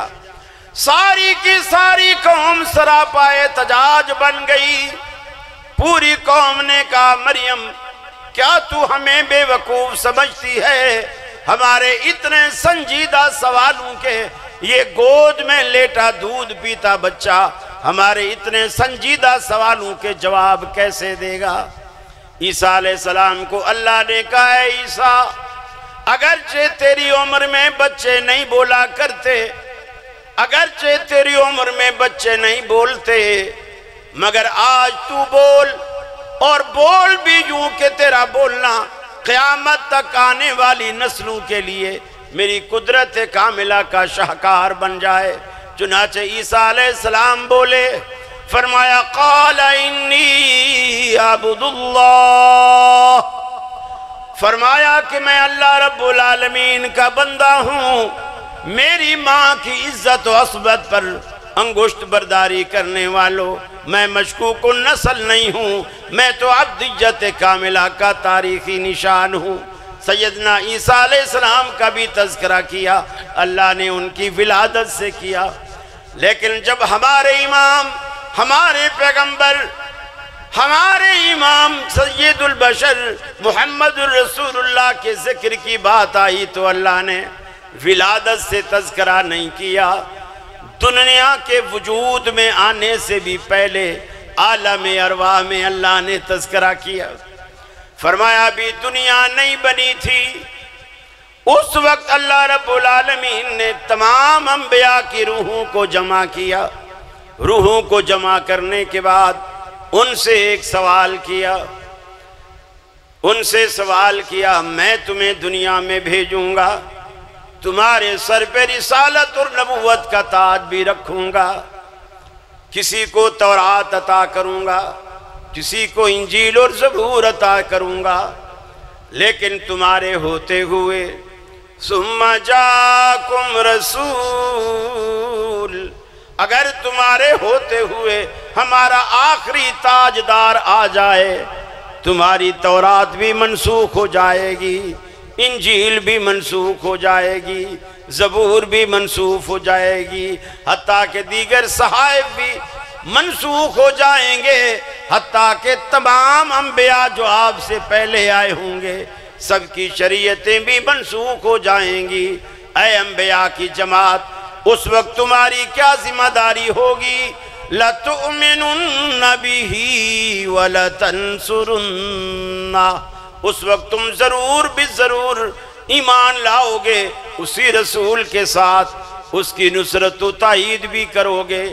ساری کی ساری قوم سراپائے تجاج بن گئی۔ پوری قوم نے کہا مریم کیا تو ہمیں بے وقوف سمجھتی ہے؟ ہمارے اتنے سنجیدہ سوالوں کے یہ گود میں لیٹا دودھ پیتا بچہ ہمارے اتنے سنجیدہ سوالوں کے جواب کیسے دے گا؟ عیسیٰ علیہ السلام کو اللہ نے کہا ہے عیسیٰ اگرچہ تیری عمر میں بچے نہیں بولا کرتے، اگرچہ تیری عمر میں بچے نہیں بولتے، مگر آج تو بول، اور بول بھی یوں کہ تیرا بولنا قیامت تک آنے والی نسلوں کے لیے میری قدرت کاملہ کا شاہکار بن جائے۔ چنانچہ عیسیٰ علیہ السلام بولے، فرمایا قال انی عبد اللہ، فرمایا کہ میں اللہ رب العالمین کا بندہ ہوں، میری ماں کی عزت و عصبت پر انگشت برداری کرنے والوں میں مشکوک النسل نہیں ہوں، میں تو عبدیت کاملہ کا تاریخی نشان ہوں۔ سیدنا عیسیٰ علیہ السلام کا بھی تذکرہ کیا، اللہ نے ان کی ولادت سے کیا۔ لیکن جب ہمارے امام، ہمارے پیغمبر، ہمارے امام سید البشر محمد الرسول اللہ کے ذکر کی بات آئی تو اللہ نے ولادت سے تذکرہ نہیں کیا، دنیا کے وجود میں آنے سے بھی پہلے عالم ارواح میں اللہ نے تذکرہ کیا۔ فرمایا ابھی دنیا نہیں بنی تھی، اس وقت اللہ رب العالمین نے تمام انبیاء کی روحوں کو جمع کیا۔ روحوں کو جمع کرنے کے بعد ان سے ایک سوال کیا، ان سے سوال کیا میں تمہیں دنیا میں بھیجوں گا، تمہارے سر پہ رسالت اور نبوت کا تاج بھی رکھوں گا، کسی کو تورات عطا کروں گا، کسی کو انجیل اور زبور عطا کروں گا، لیکن تمہارے ہوتے ہوئے ثم جاکم رسول، اگر تمہارے ہوتے ہوئے ہمارا آخری تاجدار آ جائے تمہاری تورات بھی منسوخ ہو جائے گی، انجیل بھی منسوخ ہو جائے گی، زبور بھی منسوخ ہو جائے گی، حتیٰ کہ دیگر صحائف بھی منسوخ ہو جائیں گے، حتیٰ کہ تمام انبیاء جو آپ سے پہلے آئے ہوں گے سب کی شریعتیں بھی منسوخ ہو جائیں گی۔ اے انبیاء کی جماعت اس وقت تمہاری کیا ذمہ داری ہوگی؟ لَتُؤْمِنُنَّ بِهِ وَلَتَنْصُرُنَّ، اس وقت تم ضرور بھی ضرور ایمان لاؤ گے، اسی رسول کے ساتھ اس کی نصرت و تائید بھی کرو گے،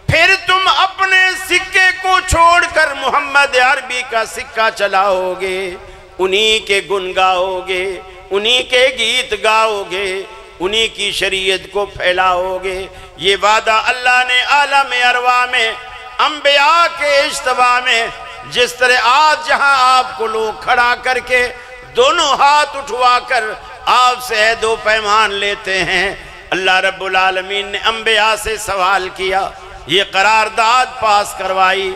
پھر تم اپنے سکے کو چھوڑ کر محمد عربی کا سکہ چلاؤ گے، انہی کے گن گاؤ گے، انہی کے گیت گاؤ گے، انہی کی شریعت کو پھیلاؤ گے۔ یہ وعدہ اللہ نے عالم ارواح میں انبیاء کے اجتماع میں، جس طرح آج جہاں آپ کو لوگ کھڑا کر کے دونوں ہاتھ اٹھوا کر آپ سے عہد و پیمان لیتے ہیں، اللہ رب العالمین نے انبیاء سے سوال کیا، یہ قرارداد پاس کروائی،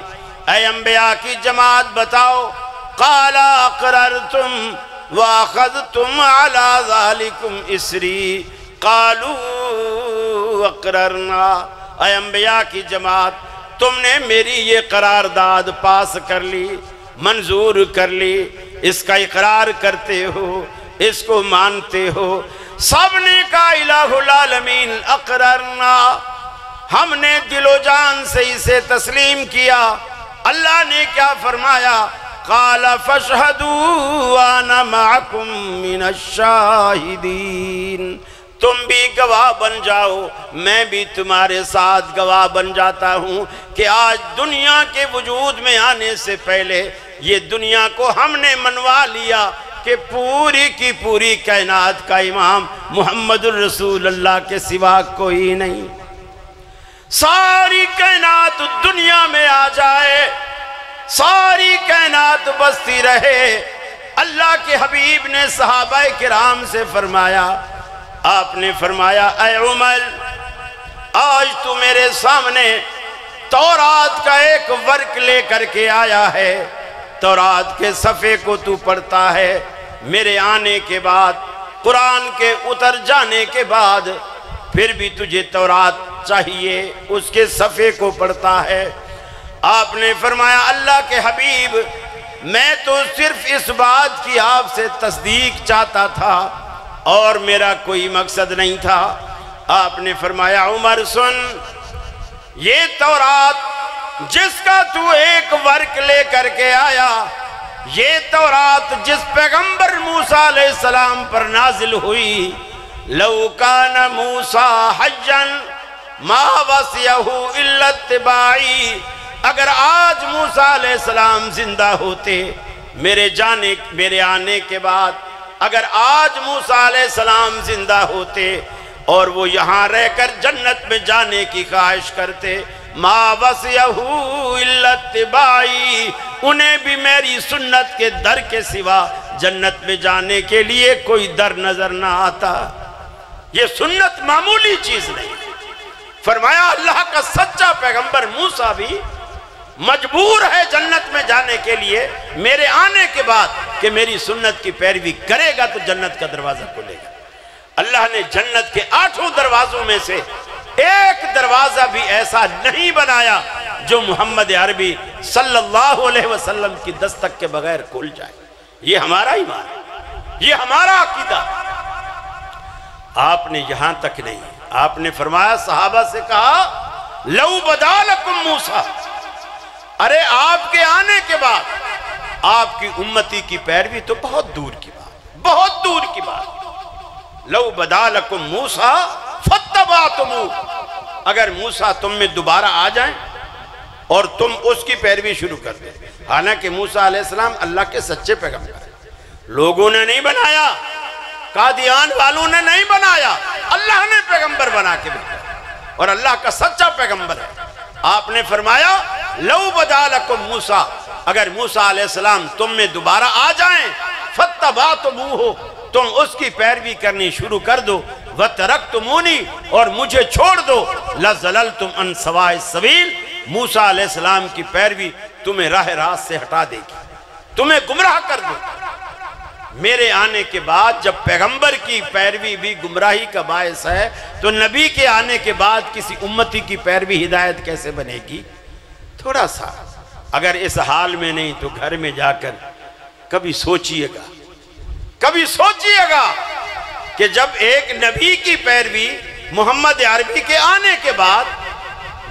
اے انبیاء کی جماعت بتاؤ، قال اقررتم واخذتم على ذلكم اسری قالوا اقررنا، اے انبیاء کی جماعت تم نے میری یہ قرارداد پاس کر لی، منظور کر لی، اس کا اقرار کرتے ہو، اس کو مانتے ہو۔ سب نے کہا الہ العالمین اقررنا، ہم نے دل و جان سے اسے تسلیم کیا۔ اللہ نے کیا فرمایا؟ قال فاشهدوا وانا معكم من الشاہدین، تم بھی گواہ بن جاؤ، میں بھی تمہارے ساتھ گواہ بن جاتا ہوں کہ آج دنیا کے وجود میں آنے سے پہلے یہ دنیا کو ہم نے منوا لیا کہ پوری کی پوری کائنات کا امام محمد الرسول اللہ کے سوا کوئی نہیں۔ ساری کائنات دنیا میں آ جائے، ساری کائنات بستی رہے، اللہ کے حبیب نے صحابہ کرام سے فرمایا، آپ نے فرمایا اے عمر، آج تو میرے سامنے تورات کا ایک ورق لے کر کے آیا ہے، تورات کے صفحے کو تو پڑھتا ہے، میرے آنے کے بعد، قرآن کے اتر جانے کے بعد پھر بھی تجھے تورات چاہیے، اس کے صفحے کو پڑھتا ہے۔ آپ نے فرمایا اللہ کے حبیب، میں تو صرف اس بات کی آپ سے تصدیق چاہتا تھا اور میرا کوئی مقصد نہیں تھا۔ آپ نے فرمایا عمر سن، یہ تورات جس کا تو ایک ورق لے کر کے آیا، یہ تورات جس پیغمبر موسیٰ علیہ السلام پر نازل ہوئی، لو کان موسیٰ حجا ما وسعہ الا اتباعی، اگر آج موسیٰ علیہ السلام زندہ ہوتے میرے آنے کے بعد، اگر آج موسیٰ علیہ السلام زندہ ہوتے اور وہ یہاں رہ کر جنت میں جانے کی خواہش کرتے، ما وسعہ الا اتباعی، انہیں بھی میری سنت کے در کے سوا جنت میں جانے کے لیے کوئی در نظر نہ آتا۔ یہ سنت معمولی چیز نہیں۔ فرمایا اللہ کا سچا پیغمبر موسیٰ بھی مجبور ہے جنت میں جانے کے لیے میرے آنے کے بعد کہ میری سنت کی پیروی کرے گا تو جنت کا دروازہ کھلے گا۔ اللہ نے جنت کے 8 دروازوں میں سے ایک دروازہ بھی ایسا نہیں بنایا جو محمد عربی صلی اللہ علیہ وسلم کی دستک کے بغیر کھل جائے۔ یہ ہمارا ایمان ہے، یہ ہمارا عقیدہ۔ آپ نے یہاں تک نہیں، آپ نے فرمایا صحابہ سے کہا لو بدا لکم موسیٰ، ارے آپ کے آنے کے بعد آپ کی امتی کی پیروی تو بہت دور کی بات، بہت دور کی بات۔ لو بدا لکم موسیٰ فاتبعتموہ، اگر موسیٰ تم میں دوبارہ آ جائیں اور تم اس کی پیروی شروع کر دیں۔ حالانکہ موسیٰ علیہ السلام اللہ کے سچے پیغمبر ہیں، لوگوں نے نہیں بنایا، قادیان والوں نے نہیں بنایا، اللہ نے پیغمبر بنا کے بھیجا اور اللہ کا سچا پیغمبر ہے۔ آپ نے فرمایا لو بدا لکم موسیٰ، اگر موسیٰ علیہ السلام تم میں دوبارہ آ جائیں، فاتبعتموہ، تم اس کی پیروی کرنی شروع کر دو، وترکتمونی، اور مجھے چھوڑ دو، لَزَلَلْتُمْ عَنْ سَوَاءِ السَّبِيلِ، موسیٰ علیہ السلام کی پیروی تمہیں راہ راست سے ہٹا دے گی، تمہیں گمراہ کر دے گی۔ میرے آنے کے بعد جب پیغمبر کی پیروی بھی گمراہی کا باعث ہے تو نبی کے آنے کے بعد کسی امتی کی پیروی ہدایت کیسے بنے گی؟ تھوڑا سا اگر اس حال میں نہیں تو گھر میں جا کر کبھی سوچئے گا، کبھی سوچئے گا کہ جب ایک نبی کی پیروی محمد عربی کے آنے کے بعد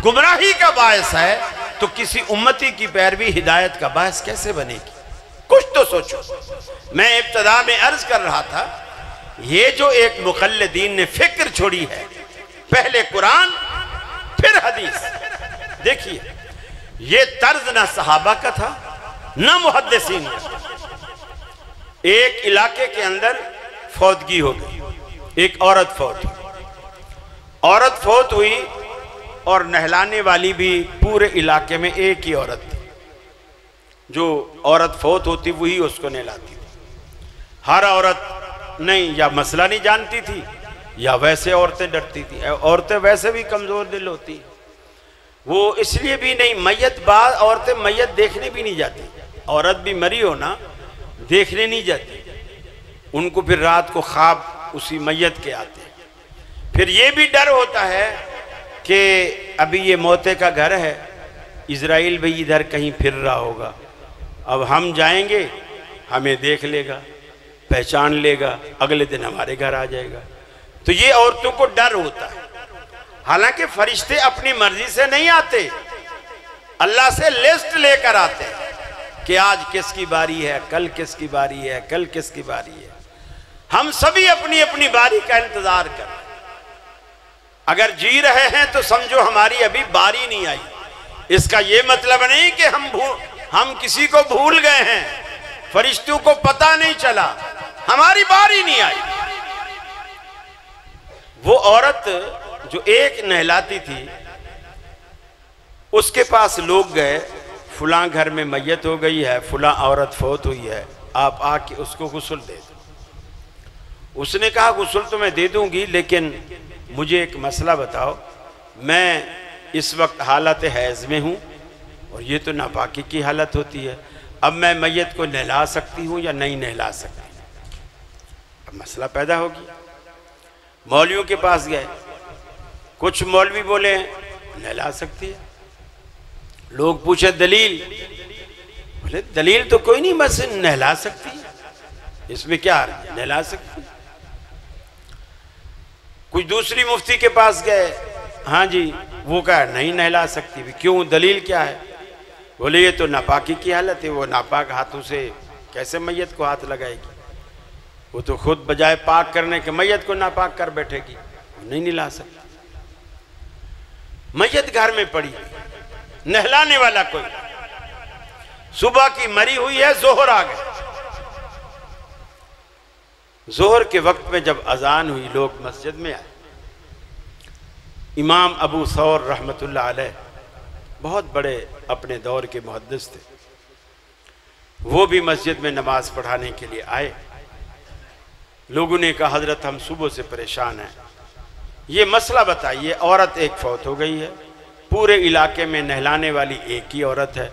گمراہی کا باعث ہے تو کسی امتی کی پیروی ہدایت کا باعث کیسے بنے گی؟ کچھ تو سوچو۔ میں ابتدا میں عرض کر رہا تھا یہ جو ایک مقلدین نے فکر چھوڑی ہے، پہلے قرآن پھر حدیث، دیکھیے یہ طرز نہ صحابہ کا تھا نہ محدثین کا۔ ایک علاقے کے اندر فوتگی ہو گئی، ایک عورت فوت ہوئی، عورت فوت ہوئی اور نہلانے والی بھی پورے علاقے میں ایک ہی عورت تھی، جو عورت فوت ہوتی وہی اس کو نہلاتی تھی۔ ہر عورت نہیں یا مسئلہ نہیں جانتی تھی یا ویسے عورتیں ڈرتی تھیں؟ عورتیں ویسے بھی کمزور دل ہوتی ہیں، وہ اس لیے بھی نہیں، میت بعض عورتیں میت دیکھنے بھی نہیں جاتی، عورت بھی مری ہو نا دیکھنے نہیں جاتی، ان کو پھر رات کو خواب اسی میت کے آتے ہیں۔ پھر یہ بھی ڈر ہوتا ہے کہ ابھی یہ موتے کا گھر ہے، اسرائیل بھی ادھر کہیں پھر رہا ہوگا، اب ہم جائیں گے ہمیں دیکھ لے گا، پہچان لے گا، اگلے دن ہمارے گھر آ جائے گا، تو یہ عورتوں کو ڈر ہوتا ہے۔ حالانکہ فرشتے اپنی مرضی سے نہیں آتے، اللہ سے لسٹ لے کر آتے ہیں کہ آج کس کی باری ہے، کل کس کی باری ہے، کل کس کی باری ہے۔ ہم سبھی اپنی اپنی باری کا انتظار کریں، اگر جی رہے ہیں تو سمجھو ہماری ابھی باری نہیں آئی، اس کا یہ مطلب نہیں کہ ہم کسی کو بھول گئے ہیں، فرشتوں کو پتہ نہیں چلا، ہماری باری نہیں آئی۔ وہ عورت جو ایک نہلاتی تھی، اس کے پاس لوگ گئے، فلاں گھر میں میت ہو گئی ہے، فلاں عورت فوت ہوئی ہے، آپ آ کے اس کو غسل دے دو۔ اس نے کہا غسل تو میں دے دوں گی، لیکن مجھے ایک مسئلہ بتاؤ، میں اس وقت حالت حیض میں ہوں اور یہ تو ناپاکی کی حالت ہوتی ہے، اب میں میت کو نہلا سکتی ہوں یا نہیں نہلا سکتی؟ اب مسئلہ پیدا ہو گیا۔ مولویوں کے پاس گئے، کچھ مولوی بولے نہلا سکتی ہے، لوگ پوچھے دلیل، بولے دلیل تو کوئی نہیں، بس نہلا سکتی ہے، اس میں کیا حرج ہے، نہلا سکتی ہے۔ کچھ دوسری مفتی کے پاس گئے، ہاں جی وہ کہا نہیں نہلا سکتی بھی، کیوں، دلیل کیا ہے؟ بولے یہ تو ناپاکی کی حالت ہے، وہ ناپاک ہاتھوں سے کیسے میت کو ہاتھ لگائے گی، وہ تو خود بجائے پاک کرنے کے میت کو ناپاک کر بیٹھے گی، نہیں نہلا سکتی۔ میت گھر میں پڑی، نہلانے والا کوئی، صبح کی مری ہوئی ہے، ظہر آ گئے، ظہر کے وقت میں جب اذان ہوئی لوگ مسجد میں آئے، امام ابو ثور رحمت اللہ علیہ بہت بڑے اپنے دور کے محدث تھے، وہ بھی مسجد میں نماز پڑھانے کے لیے آئے۔ لوگوں نے کہا حضرت ہم صبح سے پریشان ہیں، یہ مسئلہ بتائیے، عورت ایک فوت ہو گئی ہے، پورے علاقے میں نہلانے والی ایک ہی عورت ہے،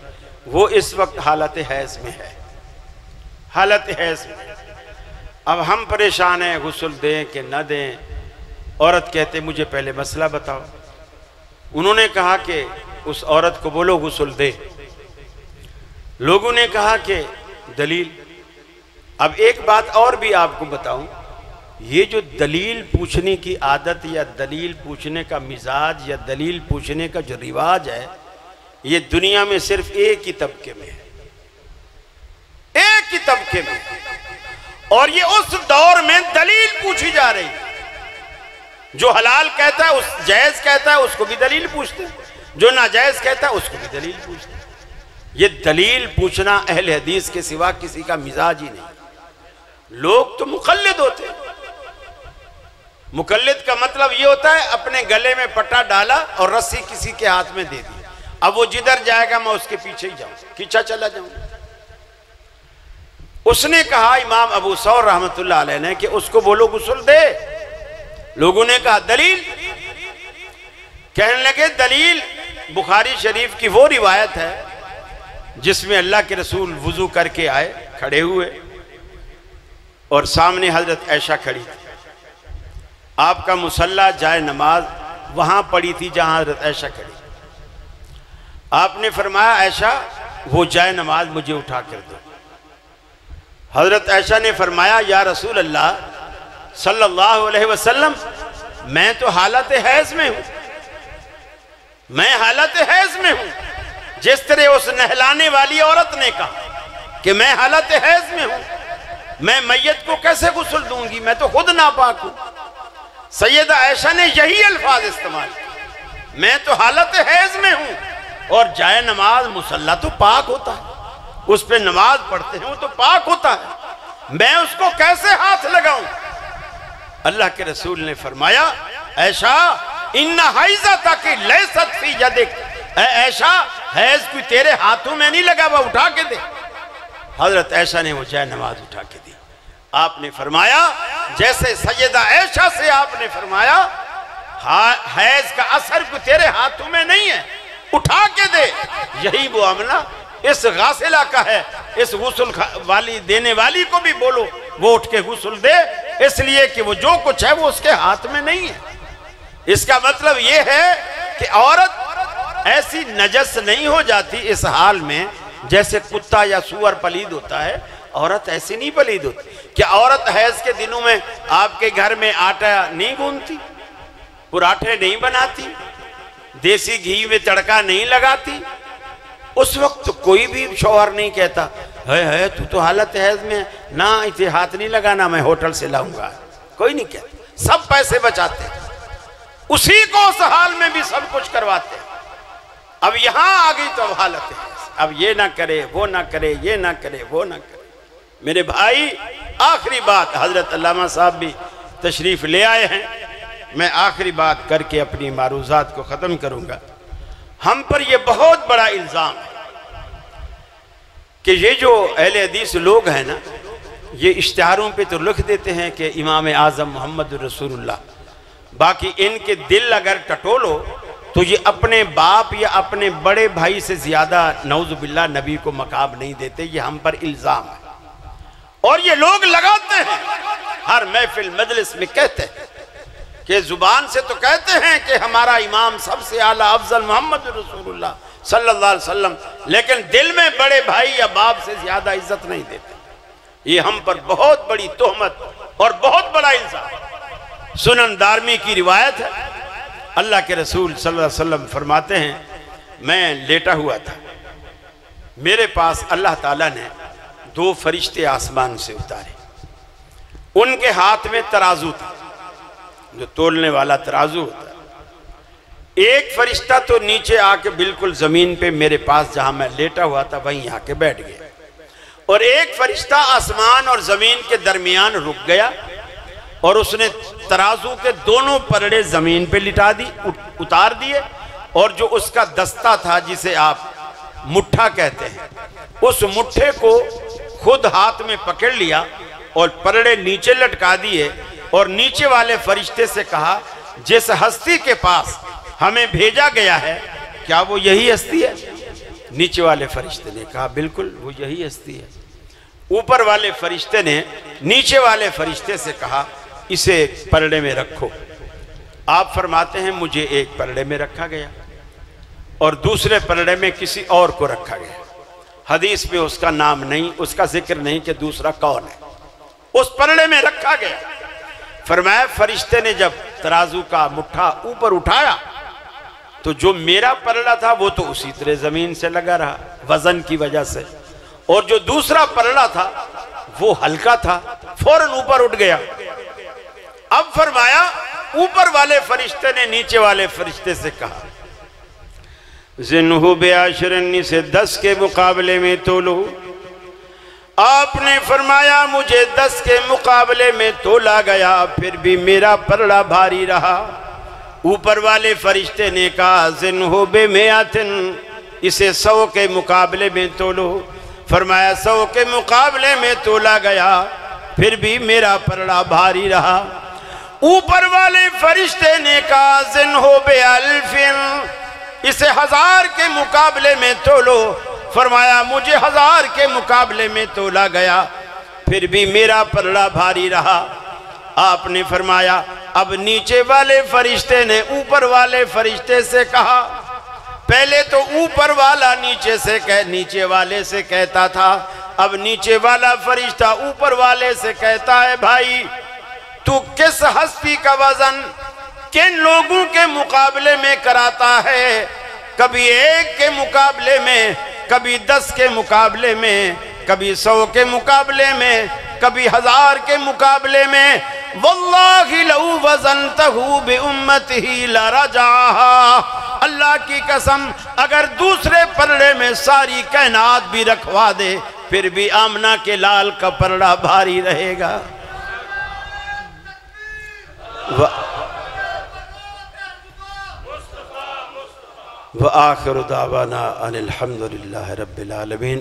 وہ اس وقت حالت حیض میں ہے، حالت حیض میں، اب ہم پریشان ہیں غسل دیں کہ نہ دیں۔ عورت کہتے مجھے پہلے مسئلہ بتاؤ، انہوں نے کہا کہ اس عورت کو بولو غسل دے، لوگوں نے کہا کہ دلیل۔ اب ایک بات اور بھی آپ کو بتاؤں، یہ جو دلیل پوچھنے کی عادت یا دلیل پوچھنے کا مزاج یا دلیل پوچھنے کا جو رواج ہے، یہ دنیا میں صرف ایک ہی طبقے میں ہے، ایک ہی طبقے میں، اور یہ اس دور میں دلیل پوچھی جا رہی ہے، جو حلال کہتا ہے، اس جائز کہتا ہے، اس کو بھی دلیل پوچھتے ہیں، جو ناجائز کہتا ہے اس کو بھی دلیل پوچھتے ہیں۔ یہ دلیل پوچھنا اہل حدیث کے سوا کسی کا مزاج ہی نہیں۔ لوگ تو مقلد ہوتے ہیں، مقلد کا مطلب یہ ہوتا ہے اپنے گلے میں پٹا ڈالا اور رسی کسی کے ہاتھ میں دے دی، اب وہ جدھر جائے گا میں اس کے پیچھے ہی جاؤں، پیچھے چلا جاؤں۔ اس نے کہا امام ابو ثور رحمت اللہ علیہ نے کہ اس کو بولو غسل دے، لوگوں نے کہا دلیل، کہنے لگے دلیل بخاری شریف کی وہ روایت ہے جس میں اللہ کے رسول وضو کر کے آئے، کھڑے ہوئے اور سامنے حضرت عائشہ کھڑی تھی، آپ کا مصلی جائے نماز وہاں پڑی تھی جہاں حضرت عائشہ کھڑی، آپ نے فرمایا عائشہ وہ جائے نماز مجھے اٹھا کر دو۔ حضرت عائشہ نے فرمایا یا رسول اللہ صلی اللہ علیہ وسلم میں تو حالت حیض میں ہوں، میں حالت حیض میں ہوں، جس طرح اس نہلانے والی عورت نے کہا کہ میں حالت حیض میں ہوں، میں میت کو کیسے غسل دوں گی، میں تو خود ناپاک ہوں۔ سیدہ عائشہ نے یہی الفاظ استعمال کیے، میں تو حالت حیض میں ہوں، اور جائے نماز مصلی تو پاک ہوتا ہے، اس پہ نماز پڑھتے ہیں وہ تو پاک ہوتا ہے، میں اس کو کیسے ہاتھ لگاؤں؟ اللہ کے رسول نے فرمایا عائشہ ان حیضتک لیست فی یدک، اے عائشہ حیض کوئی تیرے ہاتھوں میں نہیں لگا، وہ اٹھا کے دے۔ حضرت عائشہ نے وہ جائے نماز اٹھا کے دی، آپ نے فرمایا جیسے سیدہ عائشہ سے آپ نے فرمایا حیض کا اثر کو تیرے ہاتھوں میں نہیں ہے، اٹھا کے دے، یہی وہ عملہ اس غاسلہ کا ہے۔ اس غسل والی دینے والی کو بھی بولو وہ اٹھ کے غسل دے، اس لیے کہ وہ جو کچھ ہے وہ اس کے ہاتھ میں نہیں ہے۔ اس کا مطلب یہ ہے کہ عورت ایسی نجس نہیں ہو جاتی اس حال میں جیسے کتا یا سور پلید ہوتا ہے، عورت ایسی نہیں پلید ہوتی۔ کہ عورت حیض کے دنوں میں آپ کے گھر میں آٹا نہیں گوندتی، پراٹھے نہیں بناتی، دیسی گھی میں تڑکا نہیں لگاتی؟ اس وقت کوئی بھی شوہر نہیں کہتا ہے تو حالت حیض میں نہ اسے ہاتھ نہیں لگانا، میں ہوٹل سے لاؤں گا، کوئی نہیں کہتا۔ سب پیسے بچاتے ہیں، اسی کو اس حال میں بھی سب کچھ کرواتے ہیں۔ اب یہاں آ گئی تو حالت ہے، اب یہ نہ کرے وہ نہ کرے، یہ نہ کرے وہ نہ کرے۔ میرے بھائی آخری بات، حضرت علامہ صاحب بھی تشریف لے آئے ہیں، میں آخری بات کر کے اپنی معروضات کو ختم کروں گا۔ ہم پر یہ بہت بڑا الزام ہے کہ یہ جو اہل حدیث لوگ ہیں نا، یہ اشتہاروں پہ تو لکھ دیتے ہیں کہ امام اعظم محمد رسول اللہ، باقی ان کے دل اگر ٹٹولو تو یہ اپنے باپ یا اپنے بڑے بھائی سے زیادہ نعوذ باللہ نبی کو مقام نہیں دیتے۔ یہ ہم پر الزام ہے اور یہ لوگ لگاتے ہیں، ہر محفل مجلس میں کہتے ہیں کہ زبان سے تو کہتے ہیں کہ ہمارا امام سب سے اعلیٰ افضل محمد رسول اللہ صلی اللہ علیہ وسلم، لیکن دل میں بڑے بھائی یا باپ سے زیادہ عزت نہیں دیتے۔ یہ ہم پر بہت بڑی تہمت اور بہت بڑا الزام۔ سنن دارمی کی روایت ہے، اللہ کے رسول صلی اللہ علیہ وسلم فرماتے ہیں میں لیٹا ہوا تھا، میرے پاس اللہ تعالیٰ نے 2 فرشتے آسمان سے اتارے، ان کے ہاتھ میں ترازو تھا، جو تولنے والا ترازو ہوتا ہے۔ ایک فرشتہ تو نیچے آ کے بالکل زمین پہ میرے پاس جہاں میں لیٹا ہوا تھا وہیں آ کے بیٹھ گیا، اور ایک فرشتہ آسمان اور زمین کے درمیان رک گیا اور اس نے ترازو کے دونوں پلڑے زمین پہ لٹا دی، اتار دیے، اور جو اس کا دستہ تھا جسے آپ مٹھا کہتے ہیں، اس مٹھے کو خود ہاتھ میں پکڑ لیا اور پلڑے نیچے لٹکا دیے، اور نیچے والے فرشتے سے کہا جس ہستی کے پاس ہمیں بھیجا گیا ہے کیا وہ یہی ہستی ہے؟ نیچے والے فرشتے نے کہا بالکل وہ یہی ہستی ہے۔ اوپر والے فرشتے نے نیچے والے فرشتے سے کہا اسے پلڑے میں رکھو۔ آپ فرماتے ہیں مجھے ایک پلڑے میں رکھا گیا اور دوسرے پلڑے میں کسی اور کو رکھا گیا۔ حدیث میں اس کا نام نہیں، اس کا ذکر نہیں کہ دوسرا کون ہے۔ اس پلڑے میں رکھا گیا۔ فرمایا فرشتے نے جب ترازو کا مٹھا اوپر اٹھایا تو جو میرا پلڑا تھا وہ تو اسی طرح زمین سے لگا رہا وزن کی وجہ سے، اور جو دوسرا پلڑا تھا وہ ہلکا تھا، فوراً اوپر اٹھ گیا۔ اب فرمایا اوپر والے فرشتے نے نیچے والے فرشتے سے کہا زنہو بعشرن سے 10 کے مقابلے میں تولو۔ آپ نے فرمایا مجھے 10 کے مقابلے میں تولا گیا، پھر بھی میرا پلڑا بھاری رہا۔ اوپر والے فرشتے نے کہا زنہو بمئتن، اسے 100 کے مقابلے میں تولو۔ فرمایا 100 کے مقابلے میں تولا گیا، پھر بھی میرا پلڑا بھاری رہا۔ اوپر والے فرشتے نے کہا زنہو بألفن، اسے 1000 کے مقابلے میں تولو۔ فرمایا مجھے 1000 کے مقابلے میں تولا گیا، پھر بھی میرا پلڑا بھاری رہا۔ آپ نے فرمایا اب نیچے والے فرشتے نے اوپر والے فرشتے سے کہا، پہلے تو اوپر والا نیچے والے سے کہتا تھا، اب نیچے والا فرشتہ اوپر والے سے کہتا ہے بھائی تو کس ہستی کا وزن کن لوگوں کے مقابلے میں کراتا ہے؟ کبھی 1 کے مقابلے میں، کبھی 10 کے مقابلے میں، کبھی 100 کے مقابلے میں، کبھی 1000 کے مقابلے میں۔ واللہ لو وزنتہو بامتہی لرجعہا، اللہ کی قسم اگر دوسرے پلڑے میں ساری کائنات بھی رکھوا دے پھر بھی آمنہ کے لال کا پلڑا بھاری رہے گا۔ وآخر دعوانا ان الحمدللہ رب العالمین۔